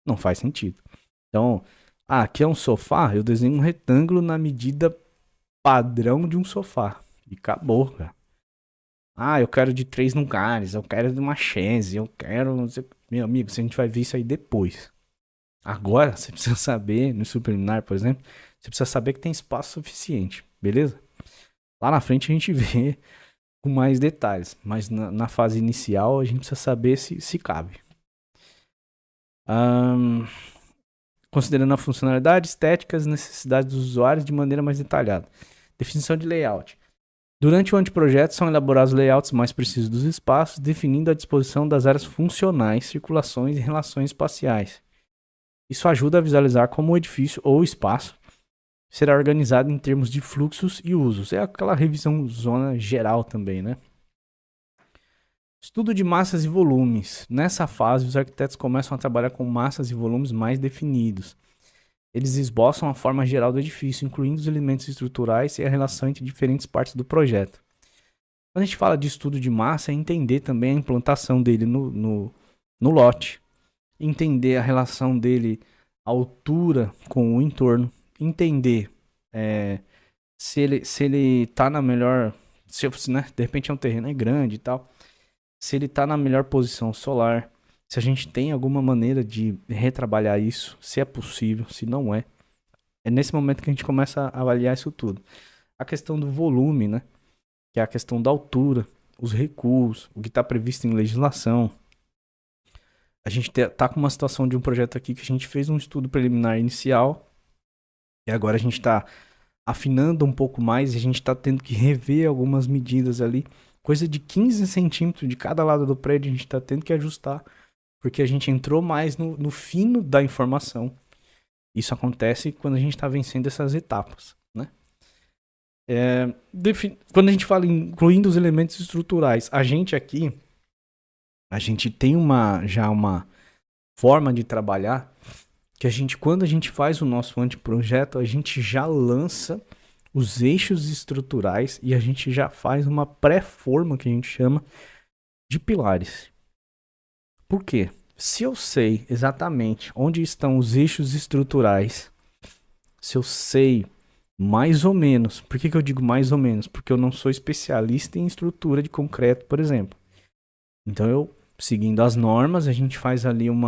Não faz sentido. Então, aqui é um sofá, eu desenho um retângulo na medida padrão de um sofá. E acabou, cara. Eu quero de 3 lugares, eu quero de uma chaise, eu quero... Meu amigo, a gente vai ver isso aí depois. Agora, você precisa saber, no estudo preliminar, por exemplo, você precisa saber que tem espaço suficiente, beleza? Lá na frente a gente vê com mais detalhes, mas na fase inicial a gente precisa saber se cabe. Considerando a funcionalidade, estética, as necessidades dos usuários de maneira mais detalhada. Definição de layout. Durante o anteprojeto são elaborados layouts mais precisos dos espaços, definindo a disposição das áreas funcionais, circulações e relações espaciais. Isso ajuda a visualizar como o edifício ou o espaço será organizado em termos de fluxos e usos. É aquela revisão zona geral também, né? Estudo de massas e volumes. Nessa fase, os arquitetos começam a trabalhar com massas e volumes mais definidos. Eles esboçam a forma geral do edifício, incluindo os elementos estruturais e a relação entre diferentes partes do projeto. Quando a gente fala de estudo de massa, é entender também a implantação dele no lote. Entender a relação dele, a altura com o entorno, entender se ele tá na melhor, né, de repente é um terreno grande e tal, se ele tá na melhor posição solar, se a gente tem alguma maneira de retrabalhar isso, se é possível, se não é. É nesse momento que a gente começa a avaliar isso tudo. A questão do volume, né? Que é a questão da altura, os recuos, o que está previsto em legislação. A gente tá com uma situação de um projeto aqui que a gente fez um estudo preliminar inicial e agora a gente está afinando um pouco mais e a gente está tendo que rever algumas medidas ali. Coisa de 15 centímetros de cada lado do prédio a gente está tendo que ajustar porque a gente entrou mais no fino da informação. Isso acontece quando a gente está vencendo essas etapas, né? Quando a gente fala incluindo os elementos estruturais, a gente tem já uma forma de trabalhar que quando a gente faz o nosso anteprojeto, a gente já lança os eixos estruturais e a gente já faz uma pré-forma que a gente chama de pilares. Por quê? Se eu sei exatamente onde estão os eixos estruturais, se eu sei mais ou menos, por que eu digo mais ou menos? Porque eu não sou especialista em estrutura de concreto, por exemplo. Então seguindo as normas, a gente faz ali um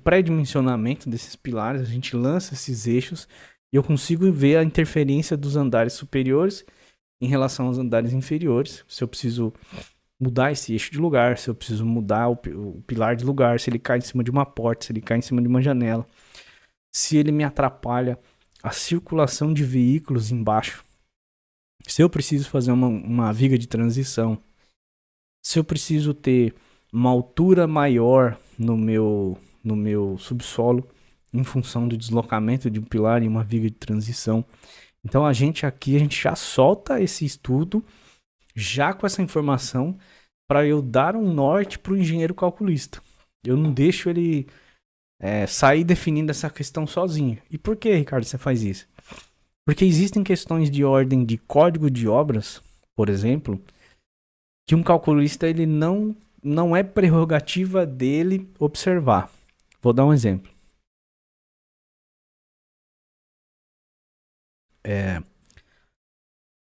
pré-dimensionamento desses pilares, a gente lança esses eixos e eu consigo ver a interferência dos andares superiores em relação aos andares inferiores. Se eu preciso mudar esse eixo de lugar, se eu preciso mudar o pilar de lugar, se ele cai em cima de uma porta, se ele cai em cima de uma janela, se ele me atrapalha a circulação de veículos embaixo, se eu preciso fazer uma viga de transição, se eu preciso ter uma altura maior no meu subsolo em função do deslocamento de um pilar e uma viga de transição. Então a gente já solta esse estudo já com essa informação para eu dar um norte para o engenheiro calculista. Eu não deixo ele sair definindo essa questão sozinho. E por que, Ricardo, você faz isso? Porque existem questões de ordem de código de obras, por exemplo, que um calculista ele não é prerrogativa dele observar. Vou dar um exemplo.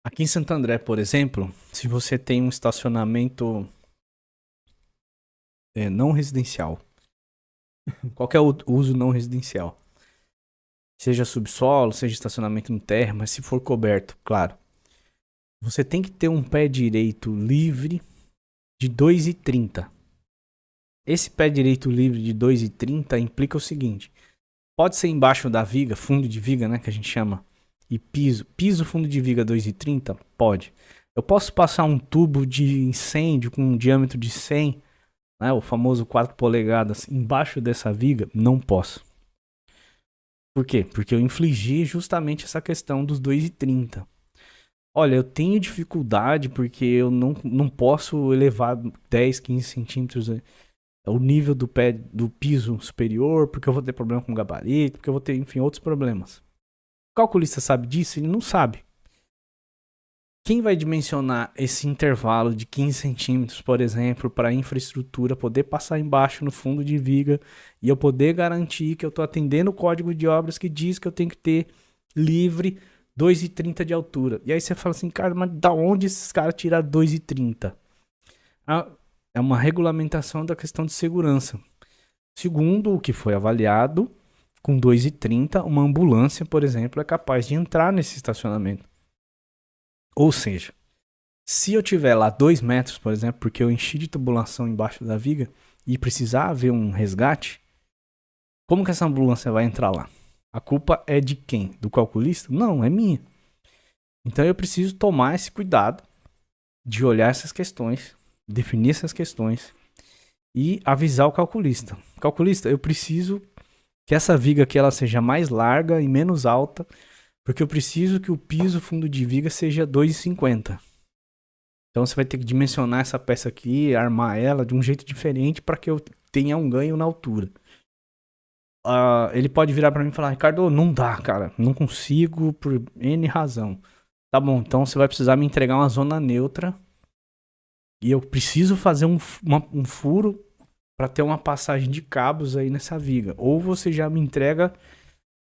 Aqui em Santo André, por exemplo, se você tem um estacionamento não residencial, qualquer uso não residencial, seja subsolo, seja estacionamento no terra, mas se for coberto, claro, você tem que ter um pé direito livre de 2,30. Esse pé direito livre de 2,30 implica o seguinte: pode ser embaixo da viga, fundo de viga, né, que a gente chama, e piso fundo de viga 2,30? Pode. Eu posso passar um tubo de incêndio com um diâmetro de 100, né, o famoso 4 polegadas, embaixo dessa viga? Não posso. Por quê? Porque eu infligi justamente essa questão dos 2,30. Olha, eu tenho dificuldade porque eu não posso elevar 10, 15 centímetros o nível do pé do piso superior, porque eu vou ter problema com o gabarito, porque eu vou ter, enfim, outros problemas. O calculista sabe disso? Ele não sabe. Quem vai dimensionar esse intervalo de 15 centímetros, por exemplo, para a infraestrutura poder passar embaixo no fundo de viga e eu poder garantir que eu estou atendendo o código de obras que diz que eu tenho que ter livre 2,30 de altura? E aí você fala assim, cara, mas da onde esses caras tiraram 2,30? É uma regulamentação da questão de segurança. Segundo o que foi avaliado, com 2,30, uma ambulância, por exemplo, é capaz de entrar nesse estacionamento. Ou seja, se eu tiver lá 2 metros, por exemplo, porque eu enchi de tubulação embaixo da viga e precisar haver um resgate, como que essa ambulância vai entrar lá? A culpa é de quem? Do calculista? Não, é minha. Então eu preciso tomar esse cuidado de olhar essas questões, definir essas questões e avisar o calculista. Calculista, eu preciso que essa viga aqui ela seja mais larga e menos alta, porque eu preciso que o piso fundo de viga seja 2,50. Então você vai ter que dimensionar essa peça aqui, armar ela de um jeito diferente para que eu tenha um ganho na altura. Ele pode virar para mim e falar, Ricardo, não dá, cara, não consigo por N razão. Tá bom, então você vai precisar me entregar uma zona neutra e eu preciso fazer um furo para ter uma passagem de cabos aí nessa viga. Ou você já me entrega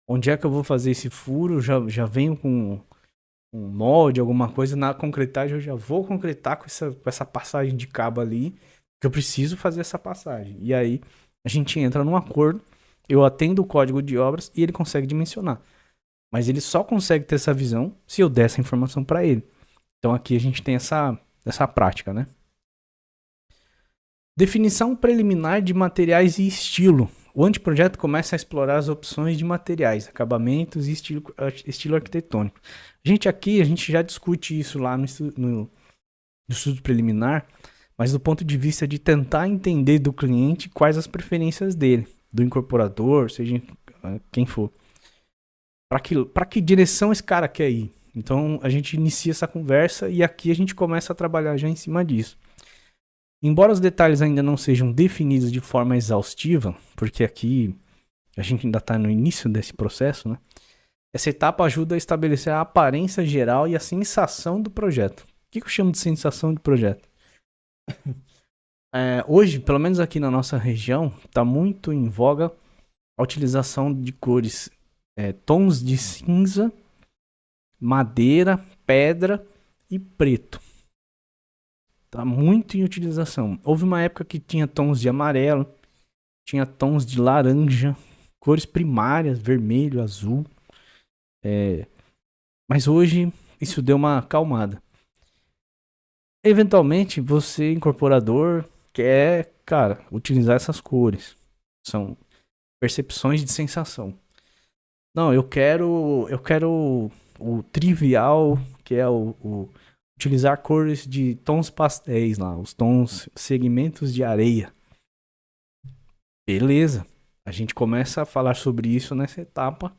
onde é que eu vou fazer esse furo, já venho com um molde, alguma coisa, na concretagem eu já vou concretar com essa passagem de cabo ali, que eu preciso fazer essa passagem. E aí a gente entra num acordo, eu atendo o código de obras e ele consegue dimensionar. Mas ele só consegue ter essa visão se eu der essa informação para ele. Então aqui a gente tem essa prática, né? Definição preliminar de materiais e estilo. O anteprojeto começa a explorar as opções de materiais, acabamentos e estilo arquitetônico. A gente já discute isso lá no estudo preliminar, mas do ponto de vista de tentar entender do cliente quais as preferências dele, do incorporador, seja quem for. Para que direção esse cara quer ir? Então a gente inicia essa conversa e aqui a gente começa a trabalhar já em cima disso. Embora os detalhes ainda não sejam definidos de forma exaustiva, porque aqui a gente ainda está no início desse processo, né? Essa etapa ajuda a estabelecer a aparência geral e a sensação do projeto. O que eu chamo de sensação de projeto? Hoje, pelo menos aqui na nossa região, está muito em voga a utilização de cores, tons de cinza, madeira, pedra e preto. Tá muito em utilização. Houve uma época que tinha tons de amarelo, tinha tons de laranja, cores primárias, vermelho, azul. Mas hoje isso deu uma acalmada. Eventualmente, você, incorporador, quer, cara, utilizar essas cores. São percepções de sensação. Não, eu quero o trivial, que é utilizar cores de tons pastéis lá, os tons segmentos de areia. Beleza. A gente começa a falar sobre isso nessa etapa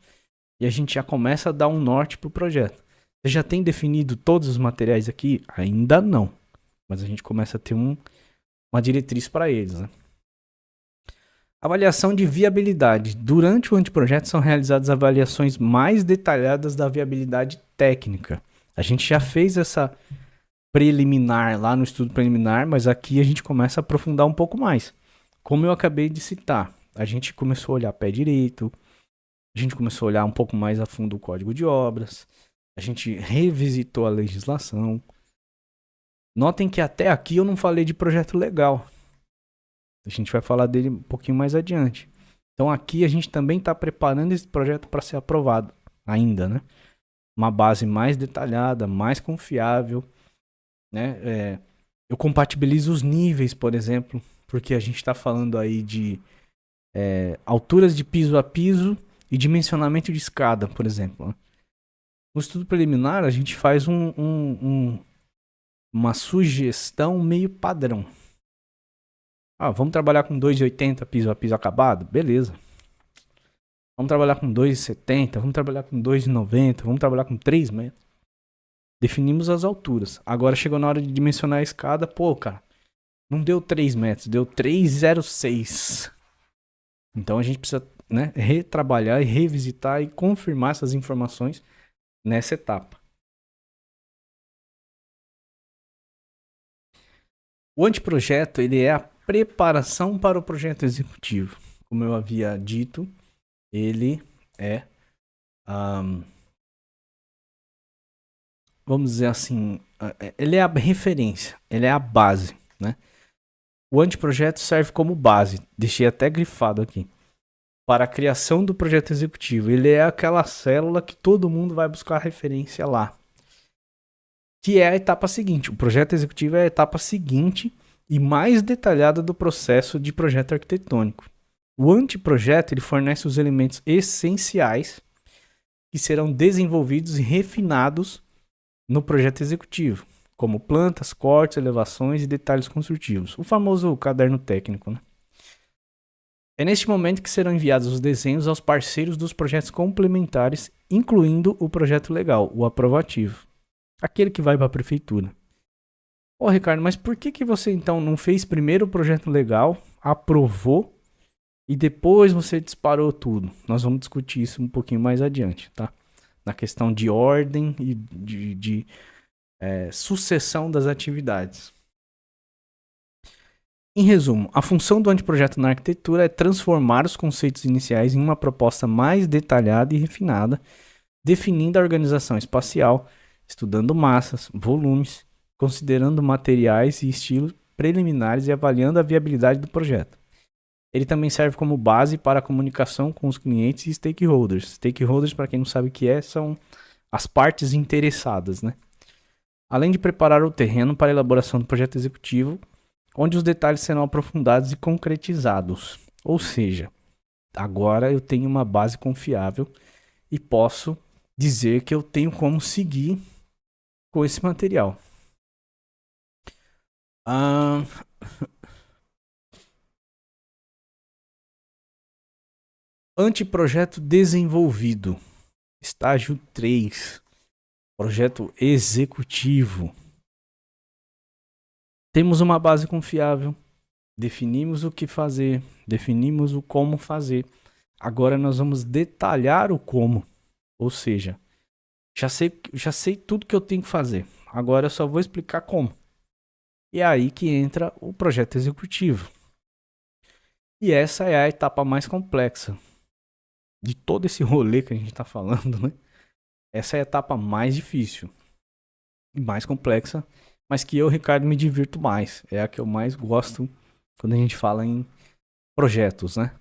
e a gente já começa a dar um norte pro projeto. Você já tem definido todos os materiais aqui? Ainda não. Mas a gente começa a ter uma diretriz para eles, né? Avaliação de viabilidade. Durante o anteprojeto são realizadas avaliações mais detalhadas da viabilidade técnica. A gente já fez essa preliminar lá no estudo preliminar, mas aqui a gente começa a aprofundar um pouco mais. Como eu acabei de citar, a gente começou a olhar pé direito, a gente começou a olhar um pouco mais a fundo o código de obras, a gente revisitou a legislação. Notem que até aqui eu não falei de projeto legal. A gente vai falar dele um pouquinho mais adiante. Então aqui a gente também está preparando esse projeto para ser aprovado ainda, né? Uma base mais detalhada, mais confiável, né? Eu compatibilizo os níveis, por exemplo, porque a gente está falando aí de alturas de piso a piso e dimensionamento de escada, por exemplo. No estudo preliminar, a gente faz uma sugestão meio padrão. Vamos trabalhar com 2,80 piso a piso acabado? Beleza. Vamos trabalhar com 2,70, vamos trabalhar com 2,90, vamos trabalhar com 3 metros. Definimos as alturas. Agora chegou na hora de dimensionar a escada. Pô, cara, não deu 3 metros, deu 3,06. Então a gente precisa, né, retrabalhar e revisitar e confirmar essas informações nessa etapa. O anteprojeto, ele é a preparação para o projeto executivo. Como eu havia dito, ele é, vamos dizer assim, ele é a referência, ele é a base, né? O anteprojeto serve como base, deixei até grifado aqui, para a criação do projeto executivo. Ele é aquela célula que todo mundo vai buscar referência lá, que é a etapa seguinte. O projeto executivo é a etapa seguinte e mais detalhada do processo de projeto arquitetônico. O anteprojeto, ele fornece os elementos essenciais que serão desenvolvidos e refinados no projeto executivo, como plantas, cortes, elevações e detalhes construtivos. O famoso caderno técnico, né? É neste momento que serão enviados os desenhos aos parceiros dos projetos complementares, incluindo o projeto legal, o aprovativo, aquele que vai para a prefeitura. Ô Ricardo, mas por que você então não fez primeiro o projeto legal, aprovou e depois você disparou tudo? Nós vamos discutir isso um pouquinho mais adiante, tá? Na questão de ordem e de sucessão das atividades. Em resumo, a função do anteprojeto na arquitetura é transformar os conceitos iniciais em uma proposta mais detalhada e refinada, definindo a organização espacial, estudando massas, volumes, considerando materiais e estilo preliminares e avaliando a viabilidade do projeto. Ele também serve como base para a comunicação com os clientes e stakeholders. Stakeholders, para quem não sabe o que é, são as partes interessadas, né? Além de preparar o terreno para a elaboração do projeto executivo, onde os detalhes serão aprofundados e concretizados. Ou seja, agora eu tenho uma base confiável e posso dizer que eu tenho como seguir com esse material. Anteprojeto desenvolvido. Estágio 3. Projeto executivo. Temos uma base confiável. Definimos o que fazer. Definimos o como fazer. Agora nós vamos detalhar o como. Ou seja, já sei tudo que eu tenho que fazer. Agora eu só vou explicar como. E é aí que entra o projeto executivo. E essa é a etapa mais complexa de todo esse rolê que a gente está falando, né? Essa é a etapa mais difícil e mais complexa, mas que eu, Ricardo, me divirto mais. É a que eu mais gosto quando a gente fala em projetos, né?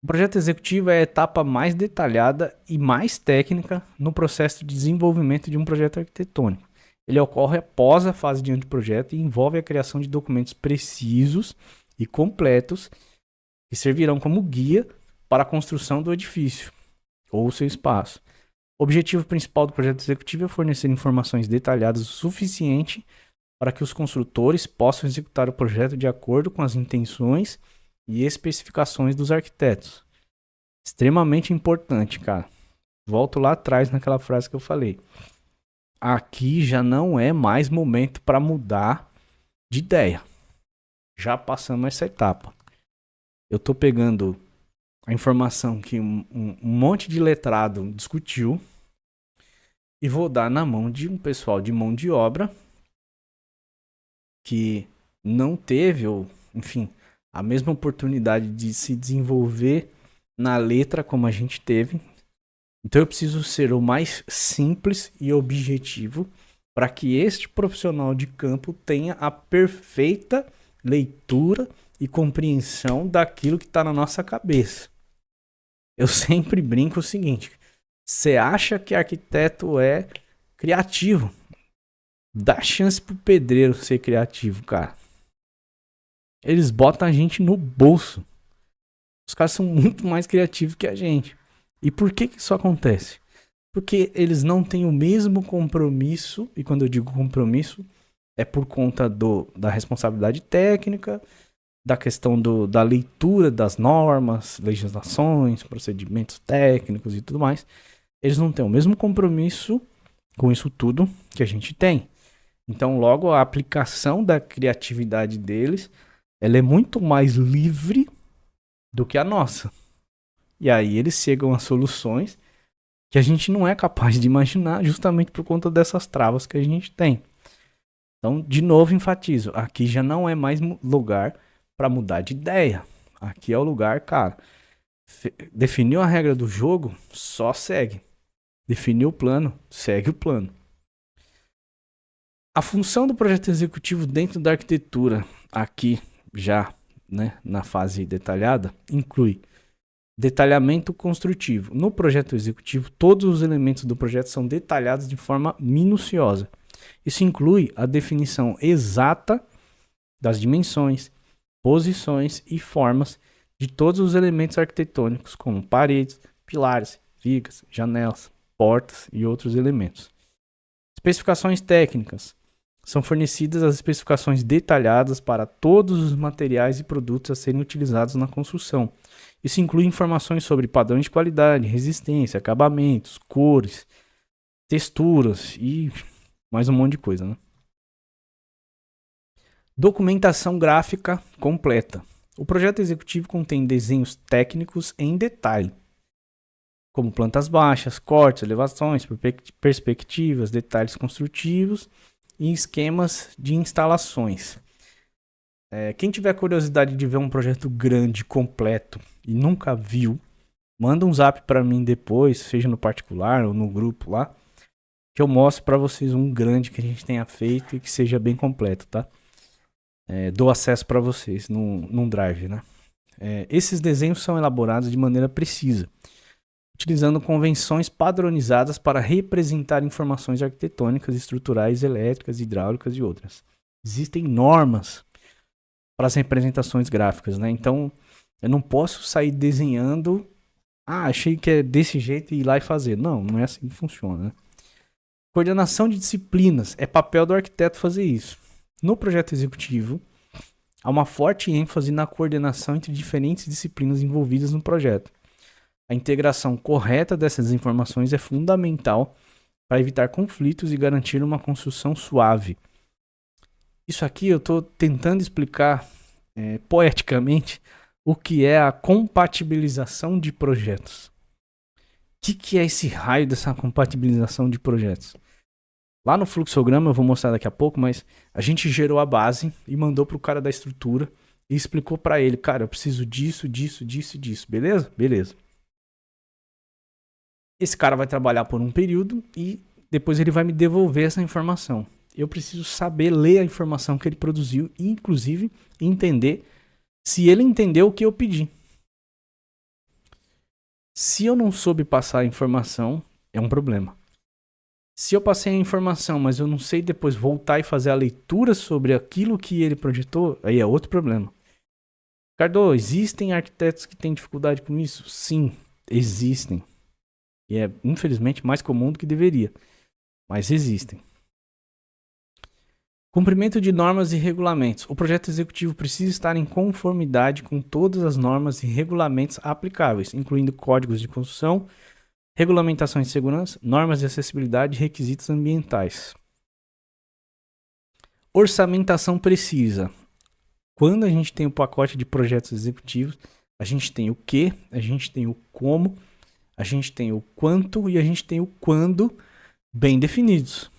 O projeto executivo é a etapa mais detalhada e mais técnica no processo de desenvolvimento de um projeto arquitetônico. Ele ocorre após a fase de anteprojeto e envolve a criação de documentos precisos e completos que servirão como guia para a construção do edifício ou seu espaço. O objetivo principal do projeto executivo é fornecer informações detalhadas o suficiente para que os construtores possam executar o projeto de acordo com as intenções e especificações dos arquitetos. Extremamente importante, cara. Volto lá atrás naquela frase que eu falei. Aqui já não é mais momento para mudar de ideia. Já passamos essa etapa. Eu tô pegando a informação que um monte de letrado discutiu e vou dar na mão de um pessoal de mão de obra que não teve, ou enfim, a mesma oportunidade de se desenvolver na letra como a gente teve. Então eu preciso ser o mais simples e objetivo para que este profissional de campo tenha a perfeita leitura e compreensão daquilo que está na nossa cabeça. Eu sempre brinco o seguinte: você acha que arquiteto é criativo? Dá chance pro pedreiro ser criativo, cara. Eles botam a gente no bolso. Os caras são muito mais criativos que a gente. E por que isso acontece? Porque eles não têm o mesmo compromisso, e quando eu digo compromisso, é por conta da responsabilidade técnica, da questão da leitura das normas, legislações, procedimentos técnicos e tudo mais. Eles não têm o mesmo compromisso com isso tudo que a gente tem. Então, logo, a aplicação da criatividade deles, ela é muito mais livre do que a nossa. E aí eles chegam a soluções que a gente não é capaz de imaginar, justamente por conta dessas travas que a gente tem. Então, de novo, enfatizo, aqui já não é mais lugar para mudar de ideia. Aqui é o lugar, cara, definiu a regra do jogo, só segue. Definiu o plano, segue o plano. A função do projeto executivo dentro da arquitetura, aqui já, né, na fase detalhada, inclui detalhamento construtivo. No projeto executivo, todos os elementos do projeto são detalhados de forma minuciosa. Isso inclui a definição exata das dimensões, posições e formas de todos os elementos arquitetônicos, como paredes, pilares, vigas, janelas, portas e outros elementos. Especificações técnicas. São fornecidas as especificações detalhadas para todos os materiais e produtos a serem utilizados na construção. Isso inclui informações sobre padrões de qualidade, resistência, acabamentos, cores, texturas e mais um monte de coisa, né? Documentação gráfica completa. O projeto executivo contém desenhos técnicos em detalhe, como plantas baixas, cortes, elevações, perspectivas, detalhes construtivos e esquemas de instalações. Quem tiver curiosidade de ver um projeto grande, completo e nunca viu, manda um zap para mim depois, seja no particular ou no grupo lá, que eu mostro para vocês um grande que a gente tenha feito e que seja bem completo, tá? dou acesso para vocês num Drive, né? Esses desenhos são elaborados de maneira precisa, utilizando convenções padronizadas para representar informações arquitetônicas, estruturais, elétricas, hidráulicas e outras. Existem normas para as representações gráficas, né? Então, eu não posso sair desenhando, achei que é desse jeito e ir lá e fazer. Não, não é assim que funciona, né? Coordenação de disciplinas, é papel do arquiteto fazer isso. No projeto executivo, há uma forte ênfase na coordenação entre diferentes disciplinas envolvidas no projeto. A integração correta dessas informações é fundamental para evitar conflitos e garantir uma construção suave. Isso aqui eu estou tentando explicar poeticamente o que é a compatibilização de projetos. O que é esse raio dessa compatibilização de projetos? Lá no fluxograma, eu vou mostrar daqui a pouco, mas a gente gerou a base e mandou para o cara da estrutura e explicou para ele, cara, eu preciso disso, disso, disso e disso, beleza? Beleza. Esse cara vai trabalhar por um período e depois ele vai me devolver essa informação. Eu preciso saber ler a informação que ele produziu e, inclusive, entender se ele entendeu o que eu pedi. Se eu não soube passar a informação, é um problema. Se eu passei a informação, mas eu não sei depois voltar e fazer a leitura sobre aquilo que ele projetou, aí é outro problema. Ricardo, existem arquitetos que têm dificuldade com isso? Sim, existem. E é, infelizmente, mais comum do que deveria. Mas existem. Cumprimento de normas e regulamentos. O projeto executivo precisa estar em conformidade com todas as normas e regulamentos aplicáveis, incluindo códigos de construção, regulamentações de segurança, normas de acessibilidade e requisitos ambientais. Orçamentação precisa. Quando a gente tem o pacote de projetos executivos, a gente tem o que, a gente tem o como, a gente tem o quanto e a gente tem o quando bem definidos.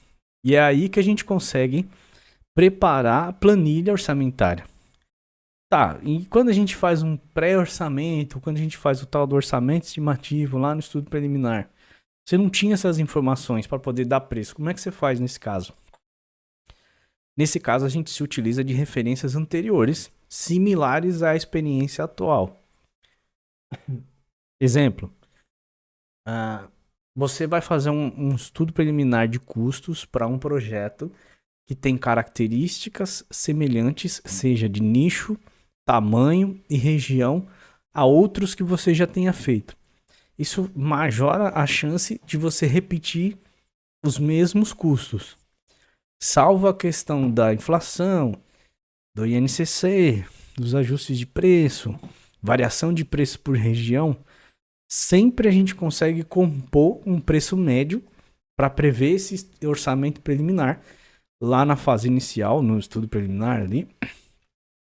E é aí que a gente consegue preparar a planilha orçamentária. Tá, e quando a gente faz um pré-orçamento, quando a gente faz o tal do orçamento estimativo lá no estudo preliminar, você não tinha essas informações para poder dar preço. Como é que você faz nesse caso? Nesse caso, a gente se utiliza de referências anteriores, similares à experiência atual. Exemplo. Você vai fazer um estudo preliminar de custos para um projeto que tem características semelhantes, seja de nicho, tamanho e região, a outros que você já tenha feito. Isso majora a chance de você repetir os mesmos custos. Salvo a questão da inflação, do INCC, dos ajustes de preço, variação de preço por região, sempre a gente consegue compor um preço médio para prever esse orçamento preliminar lá na fase inicial, no estudo preliminar ali,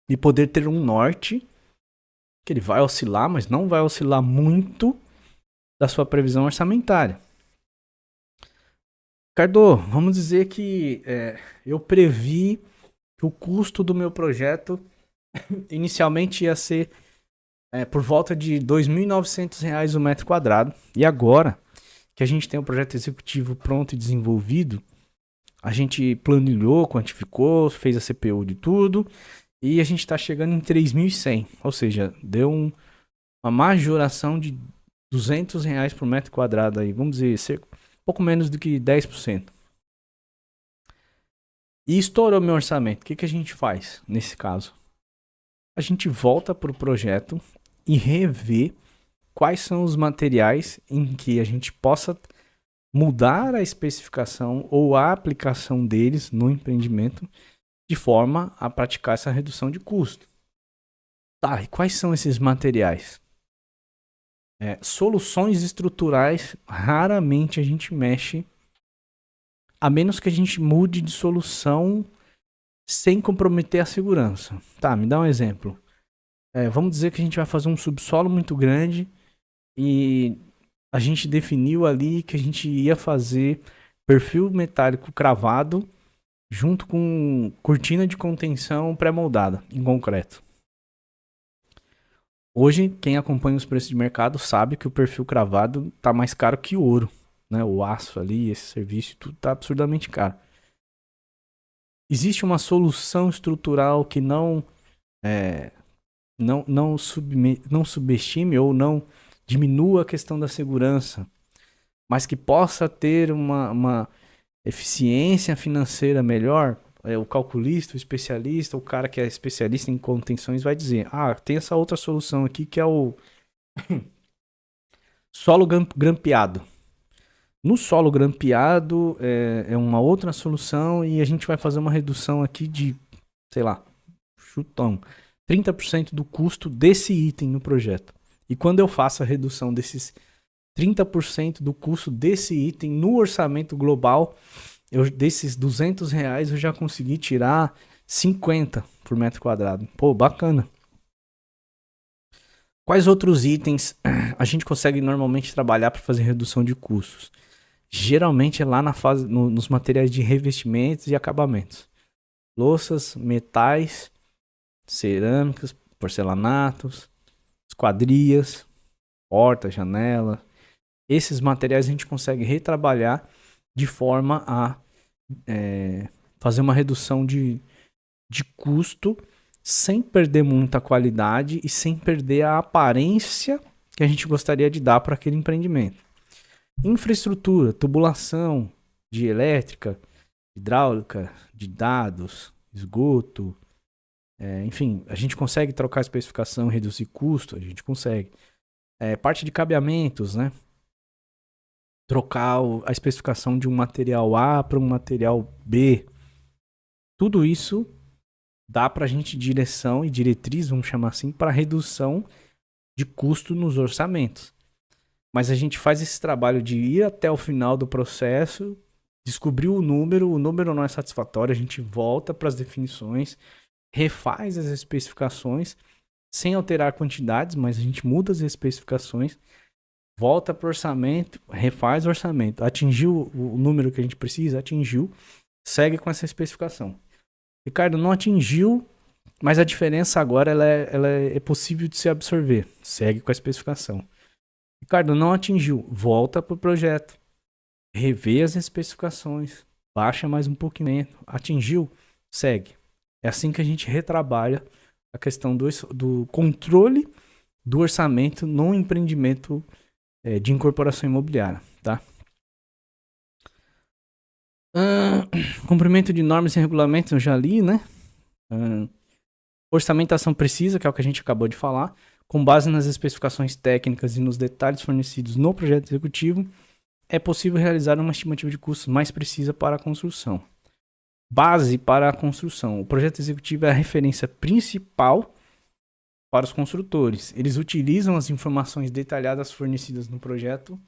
e poder ter um norte que ele vai oscilar, mas não vai oscilar muito da sua previsão orçamentária. Ricardo, vamos dizer que eu previ que o custo do meu projeto inicialmente ia ser por volta de R$ 2.900 o metro quadrado. E agora que a gente tem o projeto executivo pronto e desenvolvido, a gente planilhou, quantificou, fez a CPU de tudo e a gente está chegando em 3.100. Ou seja, deu uma majoração de R$ 200 por metro quadrado aí, vamos dizer, pouco menos do que 10%. E estourou meu orçamento. O que a gente faz nesse caso? A gente volta para o projeto e revê quais são os materiais em que a gente possa mudar a especificação ou a aplicação deles no empreendimento de forma a praticar essa redução de custo. Tá, e quais são esses materiais? Soluções estruturais, raramente a gente mexe, a menos que a gente mude de solução sem comprometer a segurança. Tá, me dá um exemplo. Vamos dizer que a gente vai fazer um subsolo muito grande e a gente definiu ali que a gente ia fazer perfil metálico cravado junto com cortina de contenção pré-moldada em concreto. Hoje, quem acompanha os preços de mercado sabe que o perfil cravado está mais caro que o ouro, né? O aço ali, esse serviço, tudo está absurdamente caro. existe uma solução estrutural que não subestime ou não diminua a questão da segurança, mas que possa ter uma eficiência financeira melhor, o calculista, o especialista, o cara que é especialista em contenções vai dizer, tem essa outra solução aqui que é o solo grampeado. No solo grampeado é uma outra solução e a gente vai fazer uma redução aqui de, sei lá, chutão, 30% do custo desse item no projeto. E quando eu faço a redução desses 30% do custo desse item no orçamento global, desses R$200 eu já consegui tirar 50 por metro quadrado. Pô, bacana. Quais outros itens a gente consegue normalmente trabalhar para fazer redução de custos? Geralmente é lá na fase, nos materiais de revestimentos e acabamentos. Louças, metais, cerâmicas, porcelanatos, esquadrias, porta, janela. Esses materiais a gente consegue retrabalhar de forma a fazer uma redução de custo sem perder muita qualidade e sem perder a aparência que a gente gostaria de dar para aquele empreendimento. Infraestrutura, tubulação de elétrica, hidráulica, de dados, esgoto, enfim, a gente consegue trocar a especificação e reduzir custo, a gente consegue. Parte de cabeamentos, né? Trocar a especificação de um material A para um material B. Tudo isso dá para a gente direção e diretriz, vamos chamar assim, para redução de custo nos orçamentos. Mas a gente faz esse trabalho de ir até o final do processo, descobrir o número não é satisfatório, a gente volta para as definições, refaz as especificações, sem alterar quantidades, mas a gente muda as especificações, volta para o orçamento, refaz o orçamento, atingiu o número que a gente precisa, atingiu, segue com essa especificação. Ricardo, não atingiu, mas a diferença agora ela é possível de se absorver, segue com a especificação. Ricardo, não atingiu, volta para o projeto, revê as especificações, baixa mais um pouquinho, atingiu, segue. É assim que a gente retrabalha a questão do controle do orçamento no empreendimento de incorporação imobiliária, tá? Cumprimento de normas e regulamentos eu já li, né? Orçamentação precisa, que é o que a gente acabou de falar, com base nas especificações técnicas e nos detalhes fornecidos no projeto executivo, é possível realizar uma estimativa de custos mais precisa para a construção. Base para a construção. O projeto executivo é a referência principal para os construtores. Eles utilizam as informações detalhadas fornecidas no projeto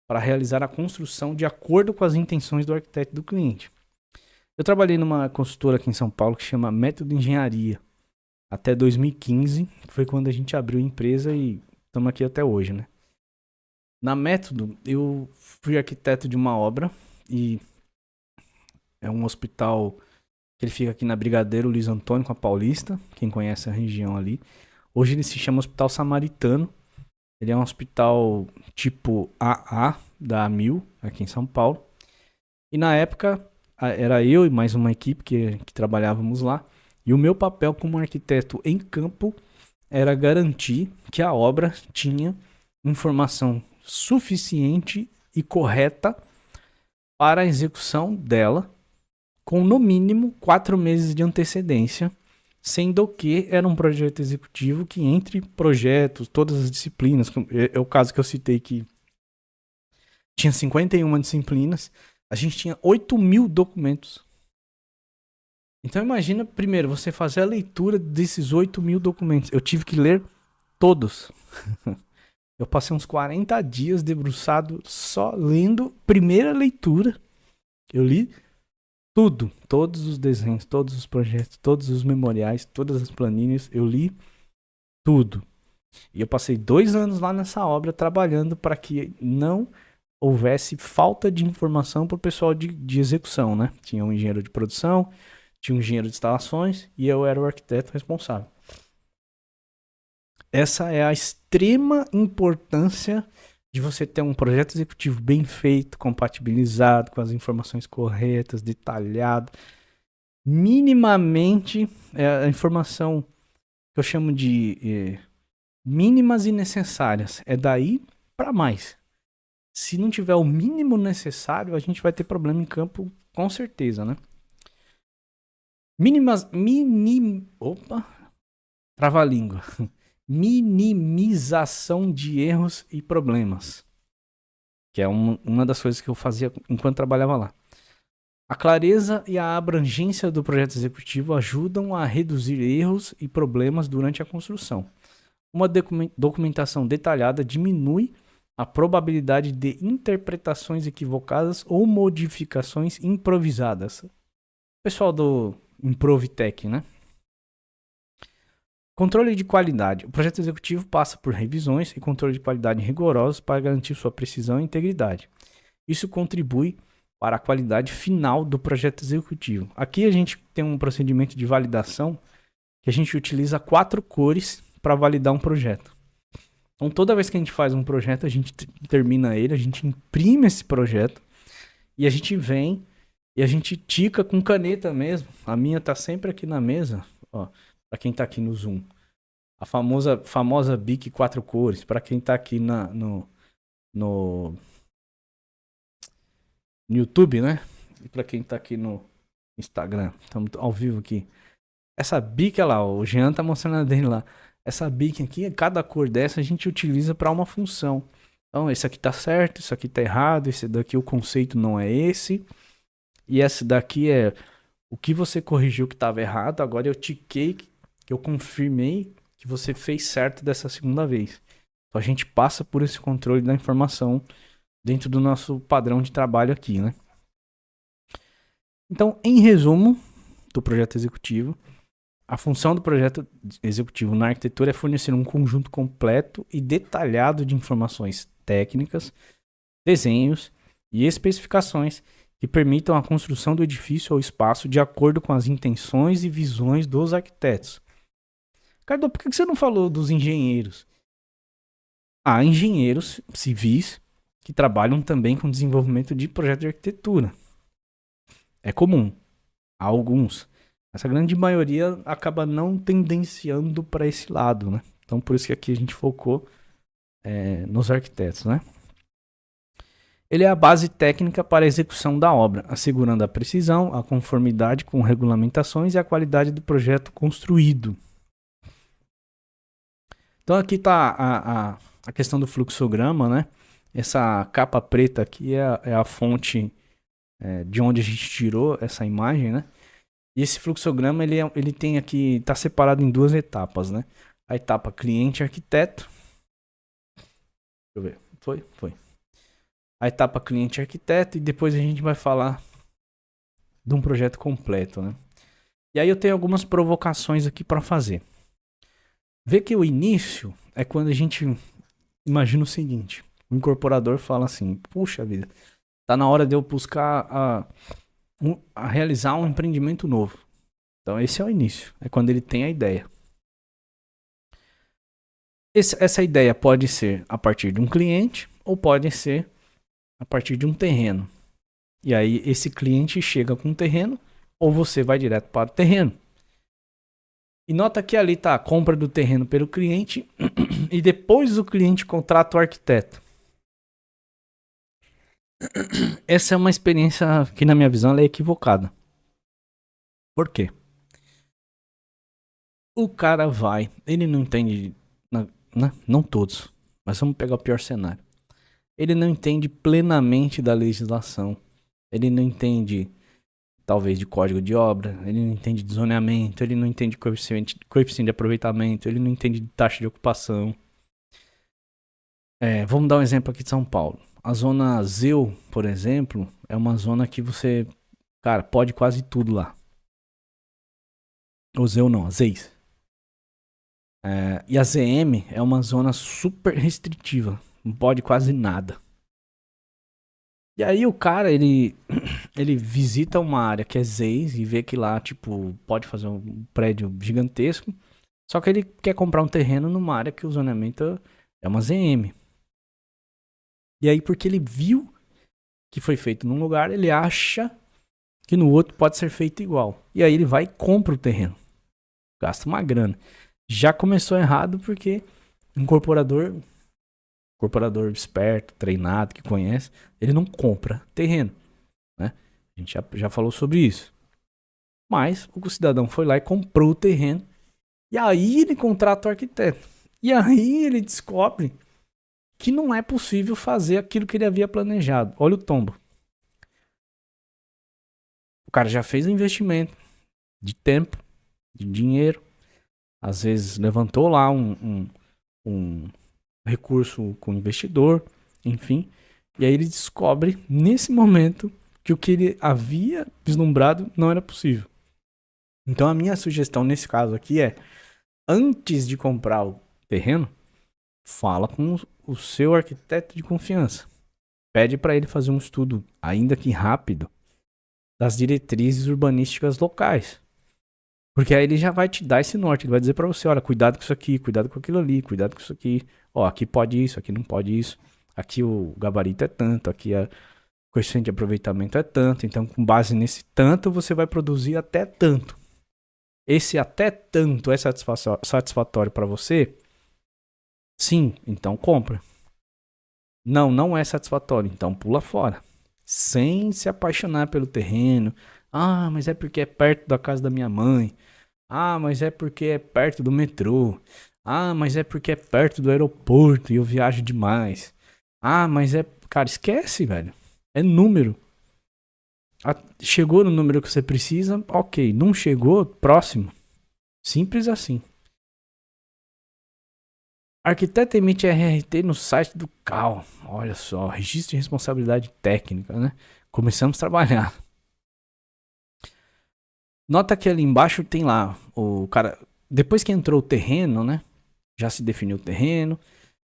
para realizar a construção de acordo com as intenções do arquiteto e do cliente. Eu trabalhei numa consultora aqui em São Paulo que chama Método Engenharia até 2015, que foi quando a gente abriu a empresa e estamos aqui até hoje, né? Na Método, eu fui arquiteto de uma obra e é um hospital que ele fica aqui na Brigadeiro Luiz Antônio com a Paulista, quem conhece a região ali. Hoje ele se chama Hospital Samaritano. Ele é um hospital tipo AA da AMIL, aqui em São Paulo. E na época era eu e mais uma equipe que trabalhávamos lá. E o meu papel como arquiteto em campo era garantir que a obra tinha informação suficiente e correta para a execução dela, com no mínimo 4 meses de antecedência, sendo que era um projeto executivo que entre projetos, todas as disciplinas, é o caso que eu citei que tinha 51 disciplinas, a gente tinha 8.000 documentos. Então imagina, primeiro, você fazer a leitura desses 8.000 documentos. Eu tive que ler todos. Eu passei uns 40 dias debruçado só lendo primeira leitura. Eu li tudo, todos os desenhos, todos os projetos, todos os memoriais, todas as planilhas, eu li tudo. E eu passei 2 anos lá nessa obra trabalhando para que não houvesse falta de informação para o pessoal de execução, né? Tinha um engenheiro de produção, tinha um engenheiro de instalações e eu era o arquiteto responsável. Essa é a extrema importância de você ter um projeto executivo bem feito, compatibilizado, com as informações corretas, detalhado. minimamente, a informação que eu chamo de mínimas e necessárias. É daí para mais. Se não tiver o mínimo necessário, a gente vai ter problema em campo, com certeza, né? Opa, trava-língua. Minimização de erros e problemas. Que é uma das coisas que eu fazia enquanto trabalhava lá. A clareza e a abrangência do projeto executivo ajudam a reduzir erros e problemas durante a construção. Uma documentação detalhada diminui a probabilidade de interpretações equivocadas ou modificações improvisadas. Pessoal do Improvitec, né? Controle de qualidade. O projeto executivo passa por revisões e controle de qualidade rigorosos para garantir sua precisão e integridade. Isso contribui para a qualidade final do projeto executivo. Aqui a gente tem um procedimento de validação que a gente utiliza 4 cores para validar um projeto. Então toda vez que a gente faz um projeto, a gente termina ele, a gente imprime esse projeto e a gente vem e a gente tica com caneta mesmo. A minha tá sempre aqui na mesa, ó, para quem tá aqui no Zoom. A famosa Bic 4 cores, para quem tá aqui no YouTube, né? E para quem tá aqui no Instagram, estamos ao vivo aqui. Essa Bic, olha lá, o Jean tá mostrando a dele lá. Essa Bic aqui, cada cor dessa a gente utiliza para uma função. Então, esse aqui tá certo, isso aqui tá errado, esse daqui o conceito não é esse. E esse daqui é o que você corrigiu que estava errado, agora eu tiquei, eu confirmei que você fez certo dessa segunda vez. Então a gente passa por esse controle da informação dentro do nosso padrão de trabalho aqui, né? Então, em resumo do projeto executivo, a função do projeto executivo na arquitetura é fornecer um conjunto completo e detalhado de informações técnicas, desenhos e especificações que permitam a construção do edifício ou espaço de acordo com as intenções e visões dos arquitetos. Cardo, por que você não falou dos engenheiros? Há engenheiros civis que trabalham também com desenvolvimento de projetos de arquitetura. É comum. Há alguns. Essa grande maioria acaba não tendenciando para esse lado, né? Então, por isso que aqui a gente focou nos arquitetos, né? Ele é a base técnica para a execução da obra, assegurando a precisão, a conformidade com regulamentações e a qualidade do projeto construído. Então aqui está a questão do fluxograma, né? Essa capa preta aqui é a fonte de onde a gente tirou essa imagem, né? E esse fluxograma ele tem aqui, está separado em 2 etapas, né? A etapa cliente-arquiteto. Deixa eu ver. Foi. A etapa cliente-arquiteto e depois a gente vai falar de um projeto completo, né? E aí eu tenho algumas provocações aqui para fazer. Vê que o início é quando a gente imagina o seguinte: o incorporador fala assim, puxa vida, tá na hora de eu buscar a realizar um empreendimento novo. Então esse é o início, é quando ele tem a ideia. Essa ideia pode ser a partir de um cliente ou pode ser a partir de um terreno. E aí esse cliente chega com um terreno ou você vai direto para o terreno. E nota que ali está a compra do terreno pelo cliente e depois o cliente contrata o arquiteto. Essa é uma experiência que na minha visão ela é equivocada. Por quê? O cara ele não entende, não todos, mas vamos pegar o pior cenário. Ele não entende plenamente da legislação. Ele não entende, talvez, de código de obra. Ele não entende de zoneamento. Ele não entende de coeficiente de aproveitamento. Ele não entende de taxa de ocupação. Vamos dar um exemplo aqui de São Paulo. A zona ZEU, por exemplo, é uma zona que você, cara, pode quase tudo lá. O ZEU não, a ZEIS. E a ZM é uma zona super restritiva. Não pode quase nada. E aí o cara, ele visita uma área que é ZEIS e vê que lá, tipo, pode fazer um prédio gigantesco. Só que ele quer comprar um terreno numa área que o zoneamento é uma ZM. E aí, porque ele viu que foi feito num lugar, ele acha que no outro pode ser feito igual. E aí ele vai e compra o terreno. Gasta uma grana. Já começou errado porque o incorporador esperto, treinado, que conhece, ele não compra terreno, né? A gente já falou sobre isso. Mas o cidadão foi lá e comprou o terreno. E aí ele contrata o arquiteto. E aí ele descobre que não é possível fazer aquilo que ele havia planejado. Olha o tombo. O cara já fez um investimento de tempo, de dinheiro. Às vezes levantou lá um recurso com o investidor, enfim. E aí ele descobre, nesse momento, que o que ele havia vislumbrado não era possível. Então a minha sugestão nesse caso aqui é, antes de comprar o terreno, fala com o seu arquiteto de confiança. Pede para ele fazer um estudo, ainda que rápido, das diretrizes urbanísticas locais. Porque aí ele já vai te dar esse norte. Ele vai dizer para você, olha, cuidado com isso aqui, cuidado com aquilo ali, cuidado com isso aqui. Ó, aqui pode isso, aqui não pode isso. Aqui o gabarito é tanto, aqui a coeficiente de aproveitamento é tanto. Então, com base nesse tanto, você vai produzir até tanto. Esse até tanto é satisfatório para você? Sim, então compra. Não é satisfatório, então pula fora. Sem se apaixonar pelo terreno. Ah, mas é porque é perto da casa da minha mãe. Ah, mas é porque é perto do metrô. Ah, mas é porque é perto do aeroporto e eu viajo demais. Ah, mas é... Cara, esquece, velho. É número. Chegou no número que você precisa, ok. Não chegou, próximo. Simples assim. Arquiteto emite RRT no site do CAL. Olha só, registro de responsabilidade técnica, né? Começamos a trabalhar. Nota que ali embaixo tem lá o cara... Depois que entrou o terreno, né? Já se definiu o terreno.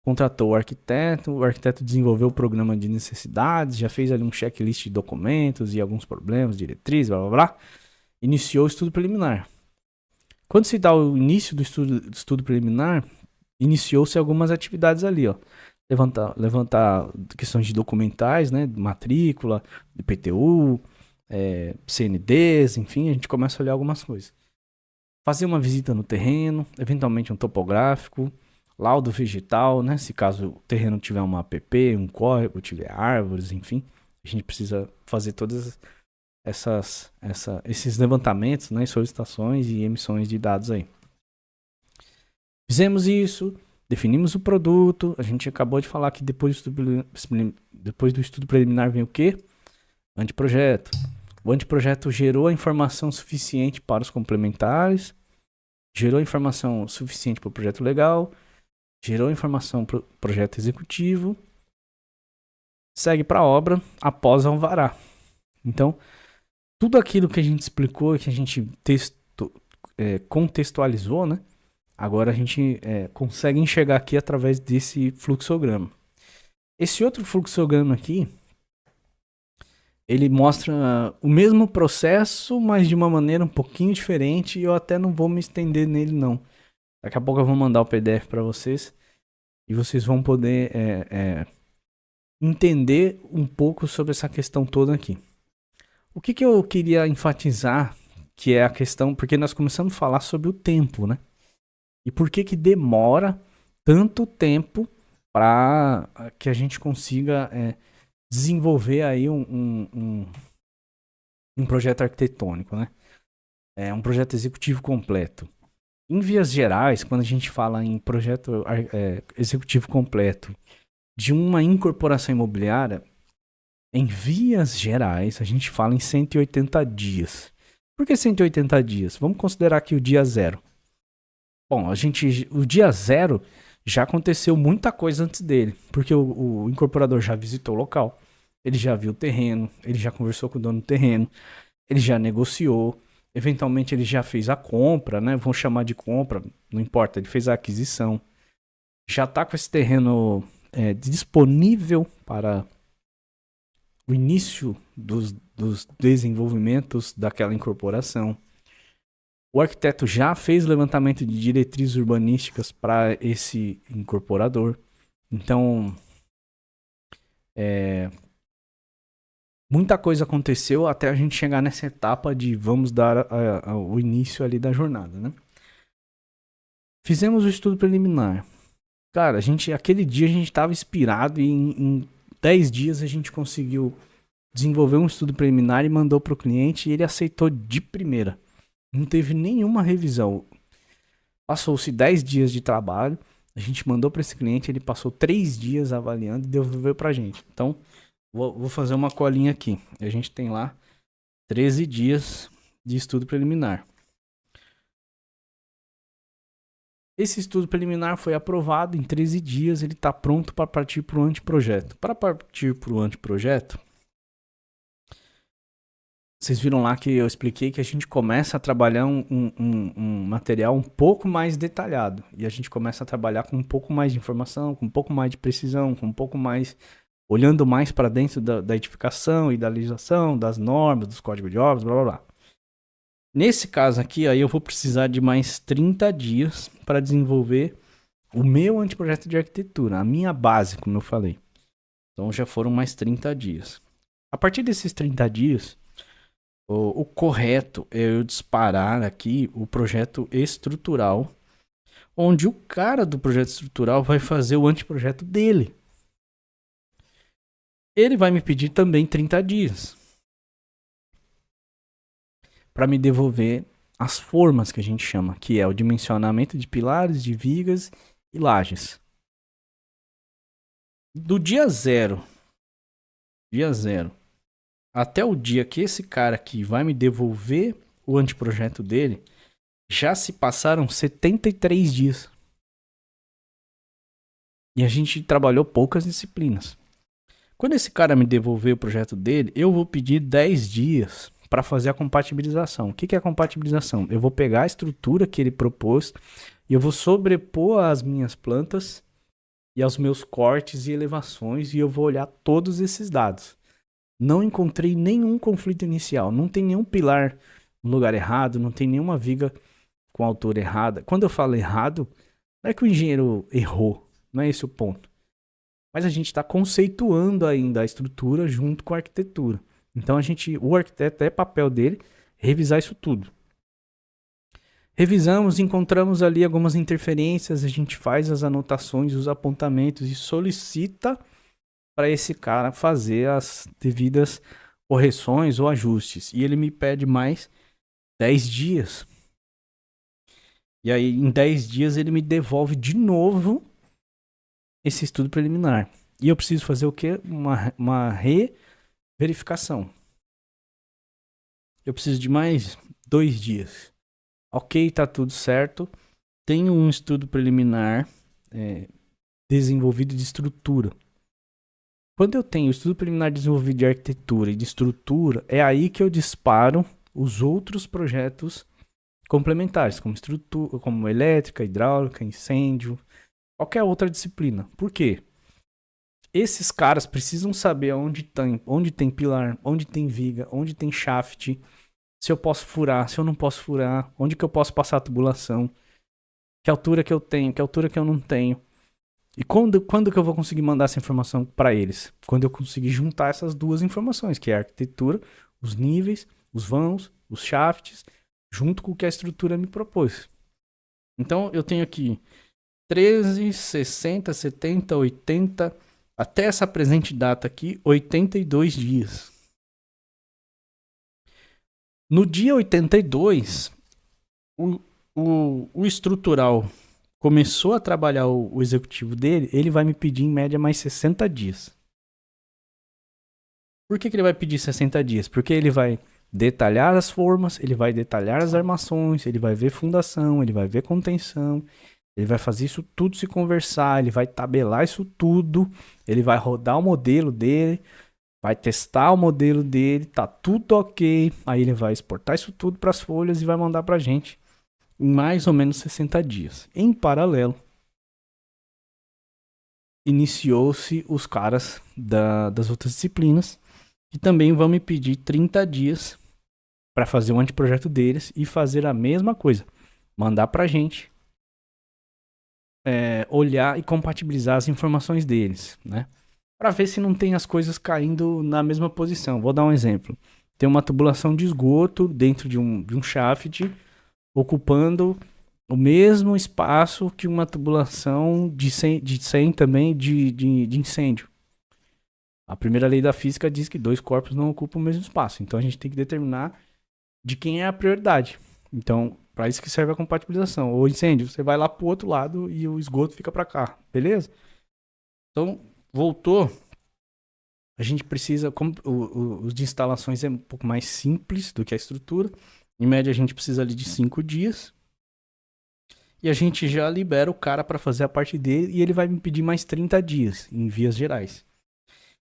Contratou o arquiteto desenvolveu o programa de necessidades, já fez ali um checklist de documentos e alguns problemas, diretrizes, blá blá blá. Iniciou o estudo preliminar. Quando se dá o início do estudo preliminar, iniciou-se algumas atividades ali, ó. Levantar questões de documentais, né? Matrícula, IPTU, CNDs, enfim, a gente começa a olhar algumas coisas. Fazer uma visita no terreno, eventualmente um topográfico, laudo vegetal, né? Se caso o terreno tiver uma APP, um córrego, tiver árvores, enfim, a gente precisa fazer todas esses levantamentos, né? Solicitações e emissões de dados aí. Fizemos isso, definimos o produto, a gente acabou de falar que depois do estudo preliminar vem o quê? Anteprojeto. O anteprojeto gerou a informação suficiente para os complementares, gerou a informação suficiente para o projeto legal, gerou informação para o projeto executivo, segue para a obra após alvará. Então, tudo aquilo que a gente explicou, que a gente contextualizou, né? Agora a gente consegue enxergar aqui através desse fluxograma. Esse outro fluxograma aqui, ele mostra o mesmo processo, mas de uma maneira um pouquinho diferente, e eu até não vou me estender nele não. Daqui a pouco eu vou mandar o PDF para vocês e vocês vão poder entender um pouco sobre essa questão toda aqui. O que eu queria enfatizar, que é a questão, porque nós começamos a falar sobre o tempo, né? E por que demora tanto tempo para que a gente consiga desenvolver aí um projeto arquitetônico, né? Um projeto executivo completo. Em vias gerais, quando a gente fala em projeto executivo completo de uma incorporação imobiliária, em vias gerais, a gente fala em 180 dias. Por que 180 dias? Vamos considerar aqui o dia zero. Bom, o dia zero já aconteceu muita coisa antes dele, porque o incorporador já visitou o local, ele já viu o terreno, ele já conversou com o dono do terreno, ele já negociou, eventualmente ele já fez a compra, né? Vamos chamar de compra, não importa, ele fez a aquisição, já está com esse terreno disponível para o início dos desenvolvimentos daquela incorporação. O arquiteto já fez o levantamento de diretrizes urbanísticas para esse incorporador. Então, muita coisa aconteceu até a gente chegar nessa etapa de vamos dar o início ali da jornada, né? Fizemos o estudo preliminar. Cara, aquele dia a gente estava inspirado e em 10 dias a gente conseguiu desenvolver um estudo preliminar e mandou para o cliente e ele aceitou de primeira. Não teve nenhuma revisão. Passou-se 10 dias de trabalho, a gente mandou para esse cliente, ele passou 3 dias avaliando e devolveu para a gente. Então, vou fazer uma colinha aqui. A gente tem lá 13 dias de estudo preliminar. Esse estudo preliminar foi aprovado em 13 dias, ele está pronto para partir para o anteprojeto. Para partir para o anteprojeto, vocês viram lá que eu expliquei que a gente começa a trabalhar um material um pouco mais detalhado. E a gente começa a trabalhar com um pouco mais de informação, com um pouco mais de precisão, com um pouco mais... olhando mais para dentro da edificação e da legislação, das normas, dos códigos de obras, blá blá blá. Nesse caso aqui, aí eu vou precisar de mais 30 dias para desenvolver o meu anteprojeto de arquitetura, a minha base, como eu falei. Então já foram mais 30 dias. A partir desses 30 dias, o correto é eu disparar aqui o projeto estrutural, onde o cara do projeto estrutural vai fazer o anteprojeto dele. Ele vai me pedir também 30 dias para me devolver as formas que a gente chama, que é o dimensionamento de pilares, de vigas e lajes. Do dia zero até o dia que esse cara aqui vai me devolver o anteprojeto dele, já se passaram 73 dias. E a gente trabalhou poucas disciplinas. Quando esse cara me devolver o projeto dele, eu vou pedir 10 dias para fazer a compatibilização. O que é a compatibilização? Eu vou pegar a estrutura que ele propôs e eu vou sobrepor as minhas plantas e aos meus cortes e elevações e eu vou olhar todos esses dados. Não encontrei nenhum conflito inicial, não tem nenhum pilar no lugar errado, não tem nenhuma viga com a altura errada. Quando eu falo errado, não é que o engenheiro errou, não é esse o ponto. Mas a gente está conceituando ainda a estrutura junto com a arquitetura. Então o arquiteto é papel dele revisar isso tudo. Revisamos, encontramos ali algumas interferências, a gente faz as anotações, os apontamentos e solicita para esse cara fazer as devidas correções ou ajustes. E ele me pede mais 10 dias. E aí em 10 dias ele me devolve de novo esse estudo preliminar. E eu preciso fazer o quê? Uma reverificação. Eu preciso de mais 2 dias. Ok, tá tudo certo. Tenho um estudo preliminar desenvolvido de estrutura. Quando eu tenho o estudo preliminar desenvolvido de arquitetura e de estrutura, é aí que eu disparo os outros projetos complementares, como estrutura, como elétrica, hidráulica, incêndio, qualquer outra disciplina. Por quê? Esses caras precisam saber onde tem pilar, onde tem viga, onde tem shaft, se eu posso furar, se eu não posso furar, onde que eu posso passar a tubulação, que altura que eu tenho, que altura que eu não tenho. E quando que eu vou conseguir mandar essa informação para eles? Quando eu conseguir juntar essas duas informações, que é a arquitetura, os níveis, os vãos, os shafts, junto com o que a estrutura me propôs. Então eu tenho aqui 13, 60, 70, 80, até essa presente data aqui, 82 dias. No dia 82, o estrutural começou a trabalhar o executivo dele, ele vai me pedir em média mais 60 dias. Por que ele vai pedir 60 dias? Porque ele vai detalhar as formas, ele vai detalhar as armações, ele vai ver fundação, ele vai ver contenção, ele vai fazer isso tudo se conversar, ele vai tabelar isso tudo, ele vai rodar o modelo dele, vai testar o modelo dele, tá tudo ok, aí ele vai exportar isso tudo para as folhas e vai mandar pra gente em mais ou menos 60 dias. Em paralelo, iniciou-se os caras das outras disciplinas que também vão me pedir 30 dias para fazer o anteprojeto deles e fazer a mesma coisa, mandar pra gente olhar e compatibilizar as informações deles, né? para ver se não tem as coisas caindo na mesma posição. Vou dar um exemplo. Tem uma tubulação de esgoto dentro de um shaft, ocupando o mesmo espaço que uma tubulação de 100 também de incêndio. A primeira lei da física diz que dois corpos não ocupam o mesmo espaço. Então a gente tem que determinar de quem é a prioridade. Então, para isso que serve a compatibilização. O incêndio, você vai lá pro outro lado e o esgoto fica para cá, beleza? Então, voltou. A gente precisa, como os de instalações é um pouco mais simples do que a estrutura. Em média, a gente precisa ali de 5 dias. E a gente já libera o cara para fazer a parte dele e ele vai me pedir mais 30 dias, em vias gerais.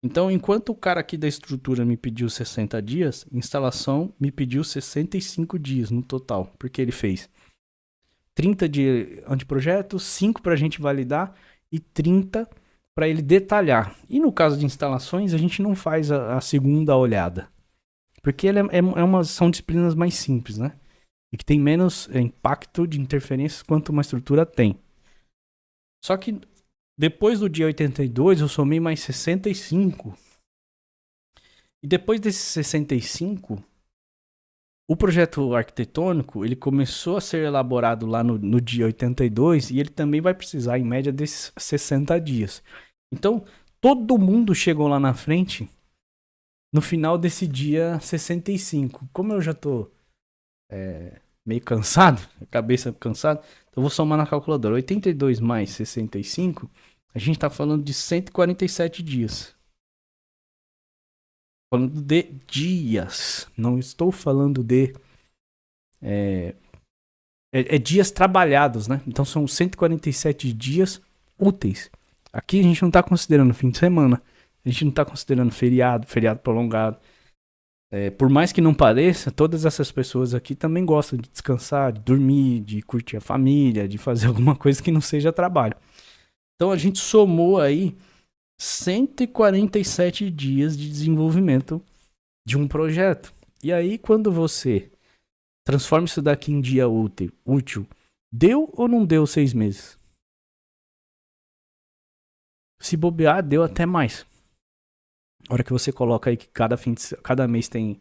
Então, enquanto o cara aqui da estrutura me pediu 60 dias, a instalação me pediu 65 dias no total. Porque ele fez 30 de anteprojeto, 5 para a gente validar e 30 para ele detalhar. E no caso de instalações, a gente não faz a segunda olhada. Porque ele são disciplinas mais simples, né? E que tem menos impacto de interferências quanto uma estrutura tem. Só que depois do dia 82, eu somei mais 65. E depois desses 65, o projeto arquitetônico, ele começou a ser elaborado lá no dia 82 e ele também vai precisar, em média, desses 60 dias. Então, todo mundo chegou lá na frente no final desse dia 65. Como eu já tô meio cansado, a cabeça cansada, então eu vou somar na calculadora. 82 mais 65, a gente tá falando de 147 dias. Falando de dias, não estou falando de dias trabalhados, né? Então são 147 dias úteis. Aqui a gente não tá considerando fim de semana, a gente não tá considerando feriado prolongado. Por mais que não pareça, todas essas pessoas aqui também gostam de descansar, de dormir, de curtir a família, de fazer alguma coisa que não seja trabalho. Então a gente somou aí 147 dias de desenvolvimento de um projeto. E aí quando você transforma isso daqui em dia útil, deu ou não deu 6 meses? Se bobear, deu até mais. A hora que você coloca aí que cada mês tem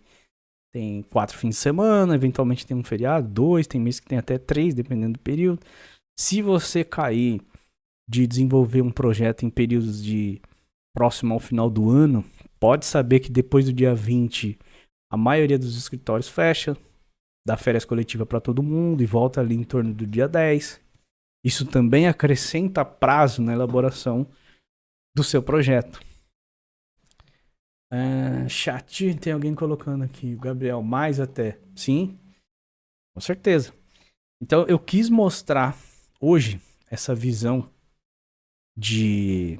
4 fins de semana, eventualmente tem um feriado, 2, tem mês que tem até 3, dependendo do período. Se você cair de desenvolver um projeto em períodos de próximo ao final do ano, pode saber que depois do dia 20, a maioria dos escritórios fecha, dá férias coletiva para todo mundo e volta ali em torno do dia 10. Isso também acrescenta prazo na elaboração do seu projeto. Chat, tem alguém colocando aqui, o Gabriel, mais até. Sim, com certeza. Então eu quis mostrar hoje essa visão de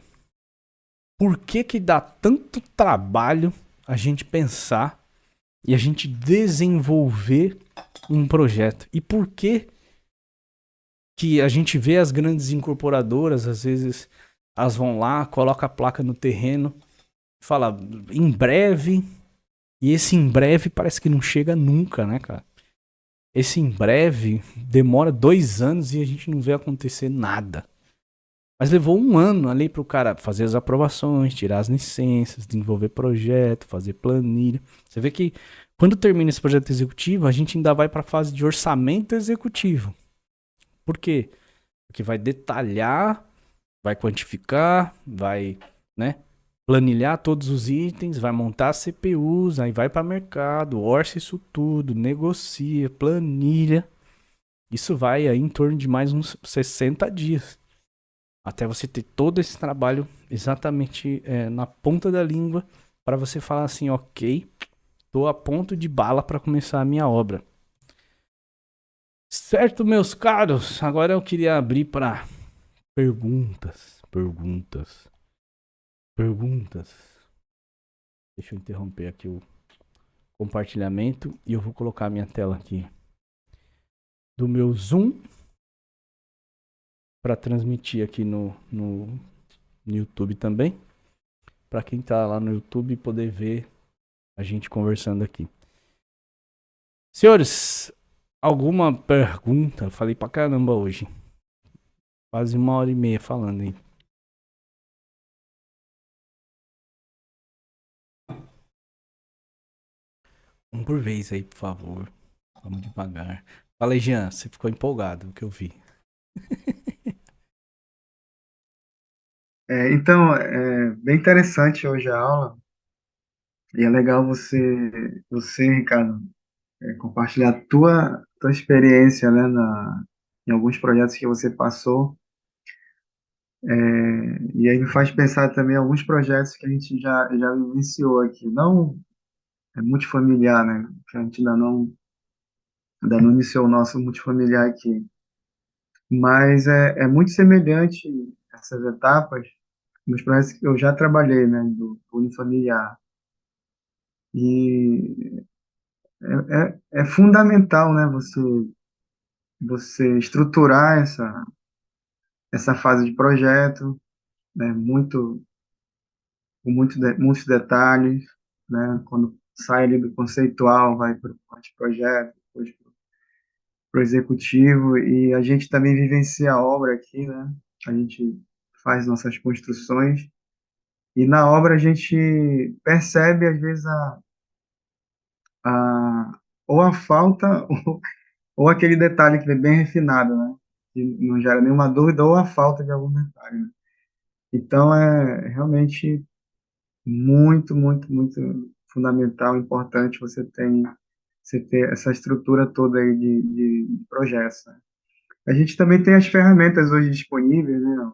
por que dá tanto trabalho a gente pensar e a gente desenvolver um projeto. E por que a gente vê as grandes incorporadoras, às vezes elas vão lá, colocam a placa no terreno, fala em breve, e esse em breve parece que não chega nunca, né, cara? Esse em breve demora 2 anos e a gente não vê acontecer nada. Mas levou 1 ano ali pro cara fazer as aprovações, tirar as licenças, desenvolver projeto, fazer planilha. Você vê que quando termina esse projeto executivo, a gente ainda vai para a fase de orçamento executivo. Por quê? Porque vai detalhar, vai quantificar, vai, né, planilhar todos os itens, vai montar CPUs, aí vai para mercado, orça isso tudo, negocia, planilha. Isso vai aí em torno de mais uns 60 dias. Até você ter todo esse trabalho exatamente na ponta da língua para você falar assim, ok, estou a ponto de bala para começar a minha obra. Certo, meus caros? Agora eu queria abrir para perguntas. Deixa eu interromper aqui o compartilhamento e eu vou colocar a minha tela aqui do meu Zoom para transmitir aqui no YouTube também, para quem tá lá no YouTube poder ver a gente conversando aqui. Senhores, alguma pergunta? Falei pra caramba hoje, quase 1h30 falando aí. Um por vez aí, por favor. Vamos devagar. Fala aí, Jean, você ficou empolgado, o que eu vi. Então, é bem interessante hoje a aula, e é legal você, Ricardo, compartilhar a tua experiência, né, em alguns projetos que você passou, e aí me faz pensar também em alguns projetos que a gente já vivenciou aqui, não multifamiliar, né, que a gente ainda não iniciou o nosso multifamiliar aqui, mas é muito semelhante essas etapas nos projetos que eu já trabalhei, né, do unifamiliar. E é fundamental, né, você estruturar essa fase de projeto, né, com muitos detalhes, né, quando sai ali do conceitual, vai para o projeto, depois para o executivo, e a gente também vivencia a obra aqui, né, a gente faz nossas construções, e na obra a gente percebe, às vezes, ou a falta ou aquele detalhe que é bem refinado, né? Que não gera nenhuma dúvida, ou a falta de algum detalhe, né? Então, é realmente muito, muito, muito fundamental, importante você ter essa estrutura toda aí de projetos, né? A gente também tem as ferramentas hoje disponíveis, né?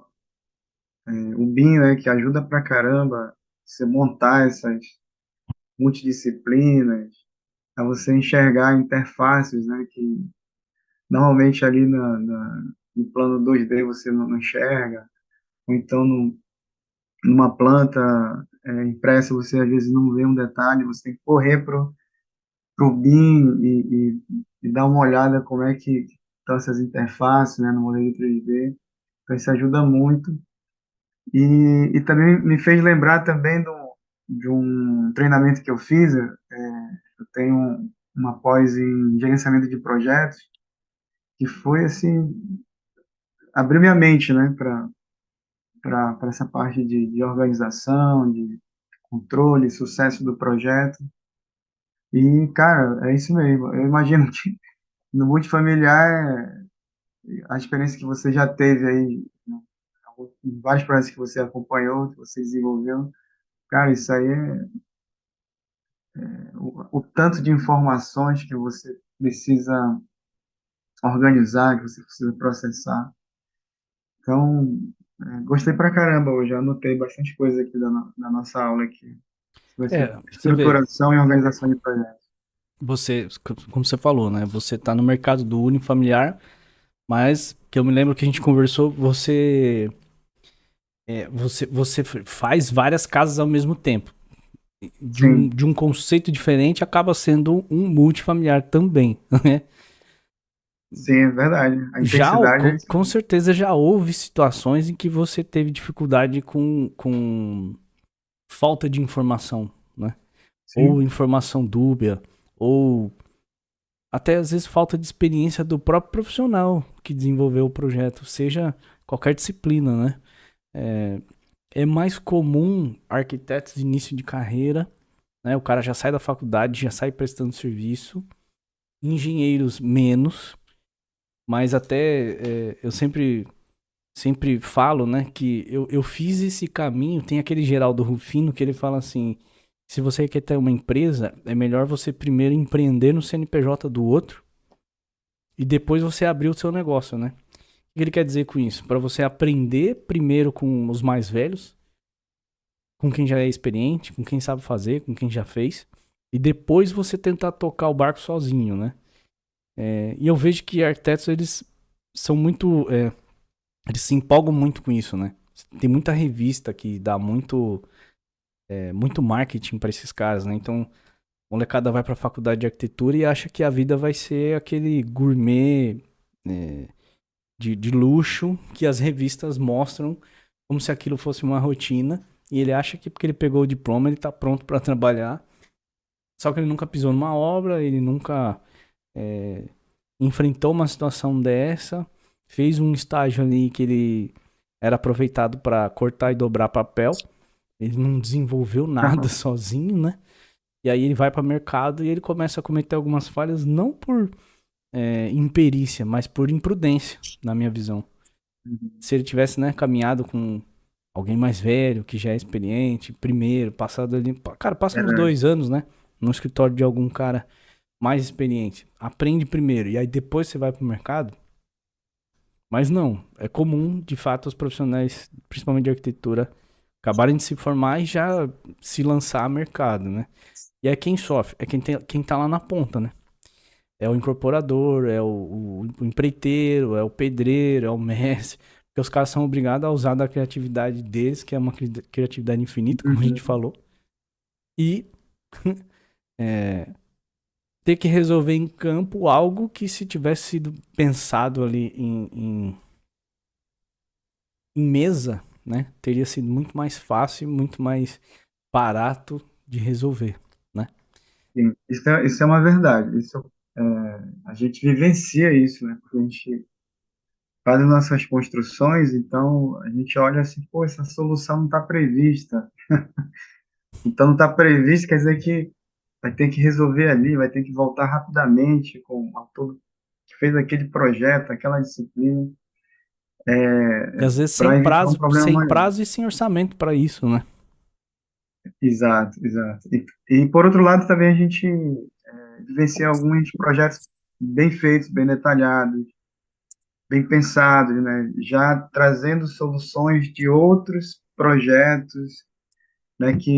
O BIM, né, que ajuda pra caramba você montar essas multidisciplinas, a você enxergar interfaces, né, que normalmente ali no plano 2D você não enxerga, ou então numa planta impressa você às vezes não vê um detalhe, você tem que correr pro BIM e dar uma olhada como é que estão essas interfaces, né, no modelo 3D. Então isso ajuda muito. E também me fez lembrar também de um treinamento que eu fiz. Eu tenho uma pós em gerenciamento de projetos, que foi assim, abriu minha mente, né, para essa parte de organização, de controle, sucesso do projeto. E, cara, é isso mesmo. Eu imagino que no multifamiliar, a experiência que você já teve aí, né, em vários projetos que você acompanhou, que você desenvolveu, cara, isso aí o tanto de informações que você precisa organizar, que você precisa processar. Então, gostei pra caramba hoje, eu anotei bastante coisa aqui da nossa aula aqui. Vai ser Você vê, estruturação e organização de projetos. você, como você falou, né? Você tá no mercado do unifamiliar, mas que eu me lembro que a gente conversou, você faz várias casas ao mesmo tempo. Sim, De um conceito diferente, acaba sendo um multifamiliar também, né? sim, é verdade. A Já, intensidade é isso com mesmo. certeza já houve situações em que você teve dificuldade com falta de informação, né? Ou Sim, informação dúbia, ou até às vezes falta de experiência do próprio profissional que desenvolveu o projeto, seja qualquer disciplina, né? É, é mais comum arquitetos de início de carreira, né? O cara já sai da faculdade, já sai prestando serviço, engenheiros menos, mas até eu sempre falo, né, que eu fiz esse caminho. Tem aquele Geraldo Rufino que ele fala assim: se você quer ter uma empresa, é melhor você primeiro empreender no CNPJ do outro e depois você abrir o seu negócio, né? O que ele quer dizer com isso? Para você aprender primeiro com os mais velhos, com quem já é experiente, com quem sabe fazer, com quem já fez, e depois você tentar tocar o barco sozinho, né? E eu vejo que arquitetos, eles são muito eles se empolgam muito com isso, né? Tem muita revista que dá muito marketing para esses caras, né? Então, a molecada vai pra faculdade de arquitetura e acha que a vida vai ser aquele gourmet é, de luxo que as revistas mostram como se aquilo fosse uma rotina. E ele acha que porque ele pegou o diploma, ele tá pronto para trabalhar. Só que ele nunca pisou numa obra, ele nunca é, enfrentou uma situação dessa, fez um estágio ali que ele era aproveitado para cortar e dobrar papel. Ele não desenvolveu nada sozinho, né? E aí ele vai para o mercado e ele começa a cometer algumas falhas, não por imperícia, mas por imprudência, na minha visão. Se ele tivesse, né, caminhado com alguém mais velho, que já é experiente, primeiro, passado ali. Cara, passa uns Verdade. 2 anos, né? No escritório de algum cara mais experiente. Aprende primeiro, e aí depois você vai pro mercado. Mas não, é comum, de fato, os profissionais, principalmente de arquitetura, acabarem de se formar e já se lançar a mercado, né? E é quem sofre, é quem tá lá na ponta, né? É o incorporador, é o empreiteiro, é o pedreiro, é o mestre. Porque os caras são obrigados a usar da criatividade deles, que é uma criatividade infinita, como a gente Uhum. falou. E é, ter que resolver em campo algo que, se tivesse sido pensado ali em mesa, né? Teria sido muito mais fácil, muito mais barato de resolver, né? Sim, isso é uma verdade. A gente vivencia isso, né? Porque a gente faz as nossas construções, então a gente olha assim, pô, essa solução não está prevista. Então não está previsto, quer dizer que vai ter que resolver ali, vai ter que voltar rapidamente com a todo que fez aquele projeto, aquela disciplina, E às vezes para evitar um problema sem maior. prazo e sem orçamento para isso, né? Exato, exato. E por outro lado também a gente vivencia alguns projetos bem feitos, bem detalhados, bem pensados, né? Já trazendo soluções de outros projetos, né, que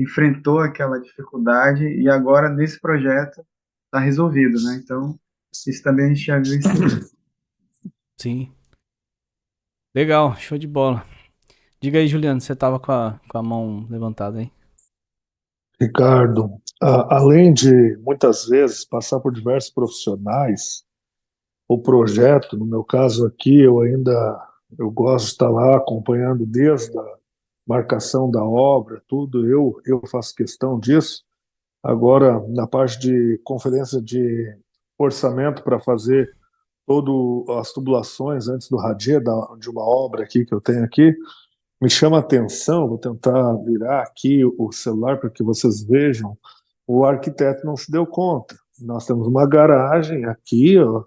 enfrentou aquela dificuldade e agora nesse projeto está resolvido, né? Então, isso também a gente já vivenciou. Sim. Legal, show de bola. Diga aí, Juliano, você tava com a mão levantada aí? Ricardo, além de muitas vezes passar por diversos profissionais, o projeto, no meu caso aqui, eu gosto de estar lá acompanhando desde a marcação da obra, tudo, eu faço questão disso. Agora, na parte de conferência de orçamento para fazer todas as tubulações antes do radier de uma obra aqui que eu tenho aqui, me chama a atenção, vou tentar virar aqui o celular para que vocês vejam, o arquiteto não se deu conta. Nós temos uma garagem aqui, ó,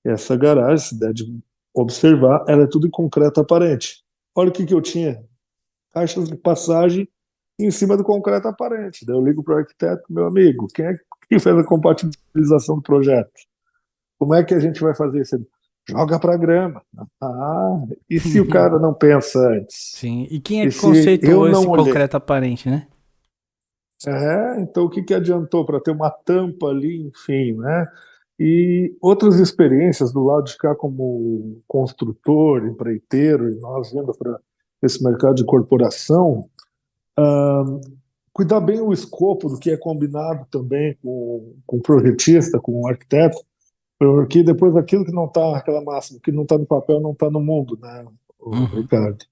essa garagem, se der de observar, ela é tudo em concreto aparente. Olha o que eu tinha, caixas de passagem em cima do concreto aparente. Daí eu ligo para o arquiteto, meu amigo, quem é que fez a compatibilização do projeto? Como é que a gente vai fazer isso? Ele, joga para grama. Ah, e se o cara não pensa antes? Sim. E quem é E que se eu conceituou esse não olhei? concreto aparente, né? Então o que que adiantou para ter uma tampa ali, enfim, né? E outras experiências do lado de cá como construtor, empreiteiro, e nós vindo para esse mercado de corporação, cuidar bem o escopo do que é combinado também com o projetista, com o arquiteto, porque depois aquilo que não está, aquela máxima, que não está no papel, não está no mundo, né, o Uhum. Ricardo?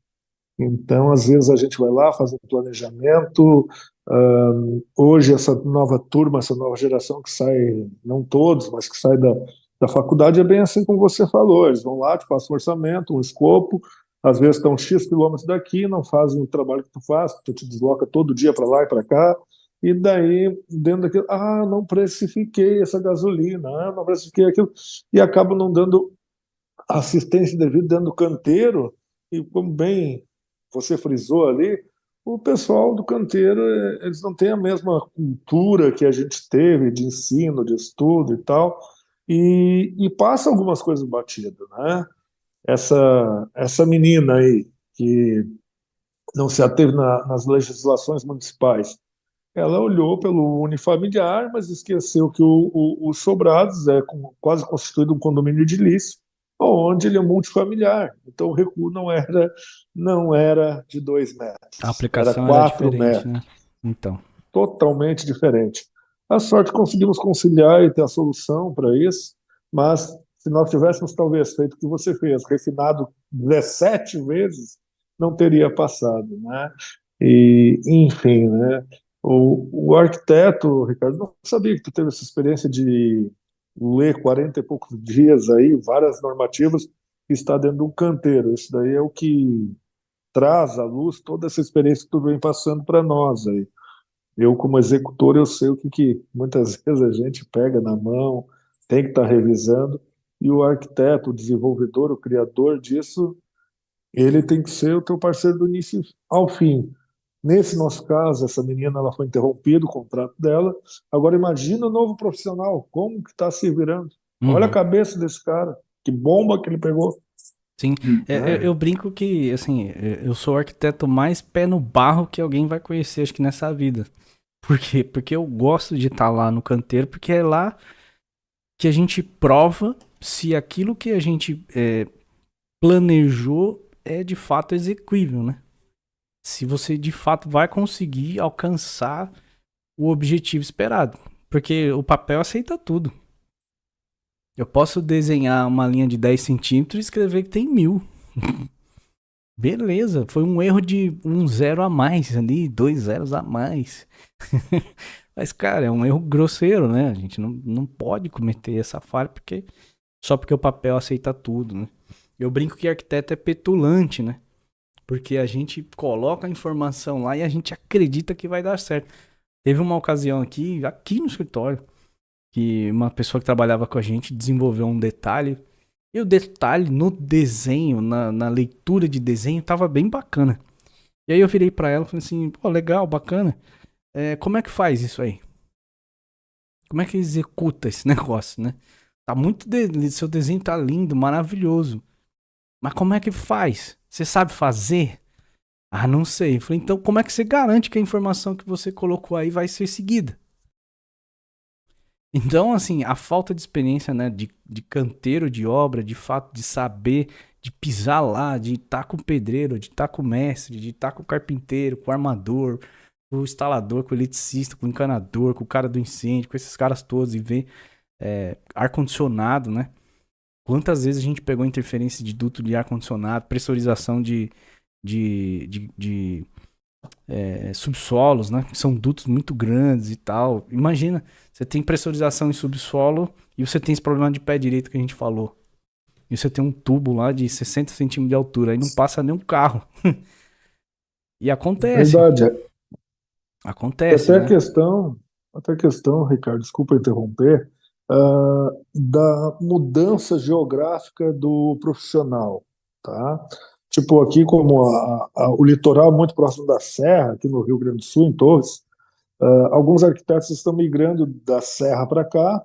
Então, às vezes, a gente vai lá, faz um planejamento. Hoje, essa nova turma, essa nova geração que sai, não todos, mas que sai da faculdade, é bem assim como você falou. Eles vão lá, te passam um orçamento, um escopo, às vezes estão X quilômetros daqui, não fazem o trabalho que tu faz, tu te desloca todo dia para lá e para cá, e daí, dentro daquilo, não precifiquei essa gasolina, não precifiquei aquilo, e acabam não dando assistência devida dentro do canteiro, e como bem você frisou ali, o pessoal do canteiro, eles não têm a mesma cultura que a gente teve de ensino, de estudo e tal, e passa algumas coisas batidas, né? Essa menina aí, que não se ateve nas legislações municipais, ela olhou pelo unifamiliar, mas esqueceu que os sobrados é quase constituído um condomínio edilício, onde ele é multifamiliar. Então o recuo não era de 2 metros, A era aplicação era quatro diferente, metros, né? Então. totalmente diferente. A sorte conseguimos conciliar e ter a solução para isso, mas se nós tivéssemos talvez feito o que você fez, refinado 17 vezes, não teria passado, né? E, enfim, né? O arquiteto, Ricardo, não sabia que tu teve essa experiência de ler 40 e poucos dias aí, várias normativas, e está dentro de um canteiro. Isso daí é o que traz à luz toda essa experiência que tu vem passando para nós aí. Eu, como executor, eu sei o que muitas vezes a gente pega na mão, tem que estar revisando, e o arquiteto, o desenvolvedor, o criador disso, ele tem que ser o teu parceiro do início ao fim. Nesse nosso caso, essa menina ela foi interrompida, o contrato dela. Agora imagina o novo profissional, como que está se virando. Olha a Uhum. cabeça desse cara, que bomba que ele pegou. Sim, Né? eu brinco que, assim, eu sou o arquiteto mais pé no barro que alguém vai conhecer, acho que nessa vida. Por quê? Porque eu gosto de estar lá no canteiro, porque é lá que a gente prova se aquilo que a gente planejou é de fato execuível, né? Se você de fato vai conseguir alcançar o objetivo esperado. Porque o papel aceita tudo. Eu posso desenhar uma linha de 10 centímetros e escrever que tem 1000. Beleza, foi um erro de um zero a mais ali, 2 zeros a mais. Mas, cara, é um erro grosseiro, né? A gente não pode cometer essa falha só porque o papel aceita tudo, né? Eu brinco que arquiteto é petulante, né? Porque a gente coloca a informação lá e a gente acredita que vai dar certo. Teve uma ocasião aqui no escritório, que uma pessoa que trabalhava com a gente desenvolveu um detalhe. E o detalhe no desenho, na leitura de desenho, tava bem bacana. E aí eu virei pra ela e falei assim, pô, legal, bacana. Como é que faz isso aí? Como é que executa esse negócio, né? Tá muito seu desenho tá lindo, maravilhoso. Mas como é que faz? Você sabe fazer? Ah, não sei. Eu falei, então como é que você garante que a informação que você colocou aí vai ser seguida? Então, assim, a falta de experiência, né, de canteiro de obra, de fato de saber, de pisar lá, de estar com o pedreiro, de estar com o mestre, de estar com o carpinteiro, com o armador, com o instalador, com o eletricista, com o encanador, com o cara do incêndio, com esses caras todos e ver ar-condicionado, né? Quantas vezes a gente pegou interferência de duto de ar-condicionado, pressurização de subsolos, né? Que são dutos muito grandes e tal. Imagina, você tem pressurização em subsolo e você tem esse problema de pé direito que a gente falou. E você tem um tubo lá de 60 centímetros de altura, aí não passa nem um carro. E acontece, Verdade. acontece, né? Até a questão, Ricardo, desculpa interromper, da mudança geográfica do profissional, tá? Tipo, aqui como o litoral é muito próximo da serra, aqui no Rio Grande do Sul, em Torres, alguns arquitetos estão migrando da serra para cá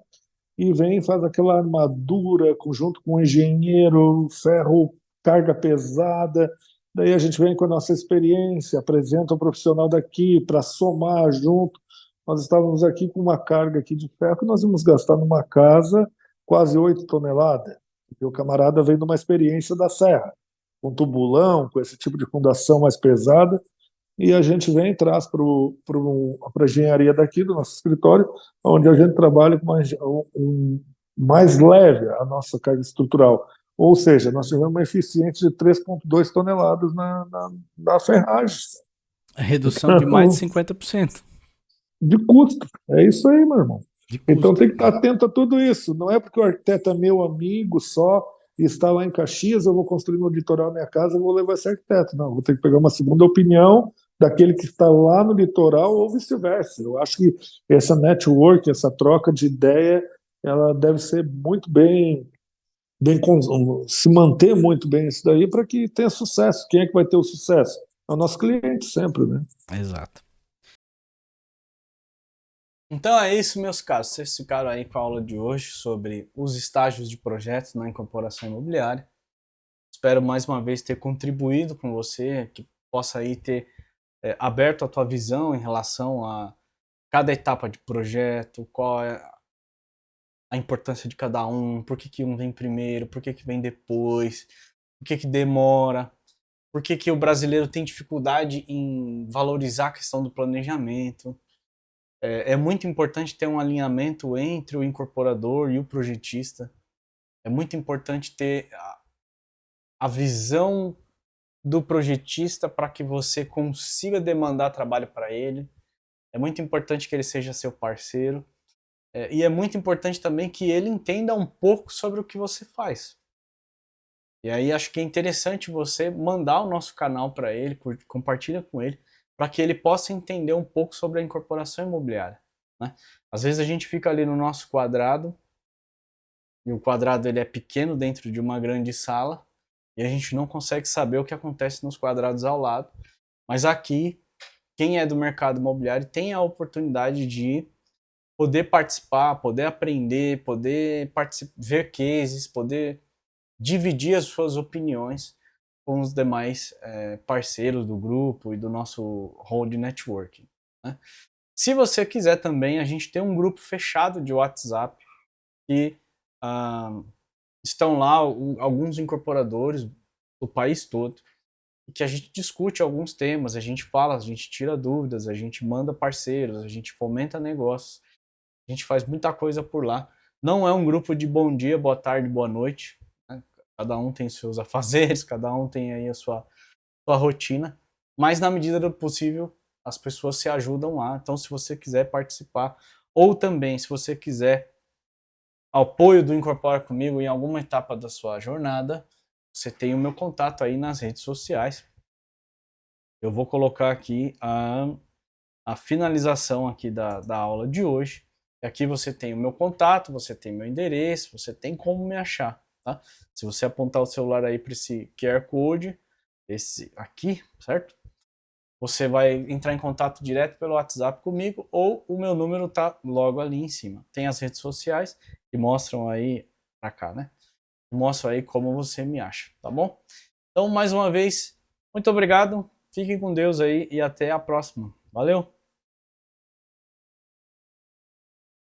e vem e faz aquela armadura junto com o engenheiro, ferro, carga pesada. Daí a gente vem com a nossa experiência, apresenta um profissional daqui para somar junto. Nós estávamos aqui com uma carga aqui de ferro que nós íamos gastar numa casa quase 8 toneladas. E o camarada vem de uma experiência da serra, com tubulão, com esse tipo de fundação mais pesada, e a gente vem e traz para a engenharia daqui do nosso escritório, onde a gente trabalha com mais leve a nossa carga estrutural. Ou seja, nós tivemos uma eficiência de 3,2 toneladas na ferragem. A redução de mais de Então, 50% de custo. É isso aí, meu irmão. de Então custo. tem que estar atento a tudo isso. Não é porque o arquiteto é meu amigo só e está lá em Caxias, eu vou construir no litoral minha casa, eu vou levar esse arquiteto. Não, vou ter que pegar uma segunda opinião daquele que está lá no litoral ou vice-versa. Eu acho que essa network, essa troca de ideia, ela deve ser muito se manter muito bem isso daí para que tenha sucesso. Quem é que vai ter o sucesso? É o nosso cliente sempre, né? Exato. Então é isso, meus caros. Vocês ficaram aí com a aula de hoje sobre os estágios de projetos na incorporação imobiliária. Espero mais uma vez ter contribuído com você, que possa aí ter aberto a tua visão em relação a cada etapa de projeto, qual é a importância de cada um, por que um vem primeiro, por que vem depois, por que demora, por que o brasileiro tem dificuldade em valorizar a questão do planejamento. É muito importante ter um alinhamento entre o incorporador e o projetista. É muito importante ter a visão do projetista para que você consiga demandar trabalho para ele. É muito importante que ele seja seu parceiro. E é muito importante também que ele entenda um pouco sobre o que você faz. E aí acho que é interessante você mandar o nosso canal para ele, compartilha com ele, para que ele possa entender um pouco sobre a incorporação imobiliária, né? Às vezes a gente fica ali no nosso quadrado, e o quadrado ele é pequeno dentro de uma grande sala, e a gente não consegue saber o que acontece nos quadrados ao lado. Mas aqui, quem é do mercado imobiliário tem a oportunidade de poder participar, poder aprender, poder ver cases, poder dividir as suas opiniões com os demais parceiros do grupo e do nosso hall de networking, né? Se você quiser também, a gente tem um grupo fechado de WhatsApp que estão lá alguns incorporadores do país todo, e que a gente discute alguns temas, a gente fala, a gente tira dúvidas, a gente manda parceiros, a gente fomenta negócios, a gente faz muita coisa por lá. Não é um grupo de bom dia, boa tarde, boa noite, né? Cada um tem seus afazeres, cada um tem aí a sua rotina, mas na medida do possível as pessoas se ajudam lá. Então, se você quiser participar, ou também se você quiser apoio do Incorpora Comigo em alguma etapa da sua jornada, você tem o meu contato aí nas redes sociais. Eu vou colocar aqui a finalização aqui da aula de hoje. Aqui você tem o meu contato, você tem meu endereço, você tem como me achar, tá? Se você apontar o celular aí para esse QR Code, esse aqui, certo? Você vai entrar em contato direto pelo WhatsApp comigo, ou o meu número tá logo ali em cima. Tem as redes sociais que mostram aí pra cá, né? Mostram aí como você me acha, tá bom? Então, mais uma vez, muito obrigado, fiquem com Deus aí e até a próxima. Valeu!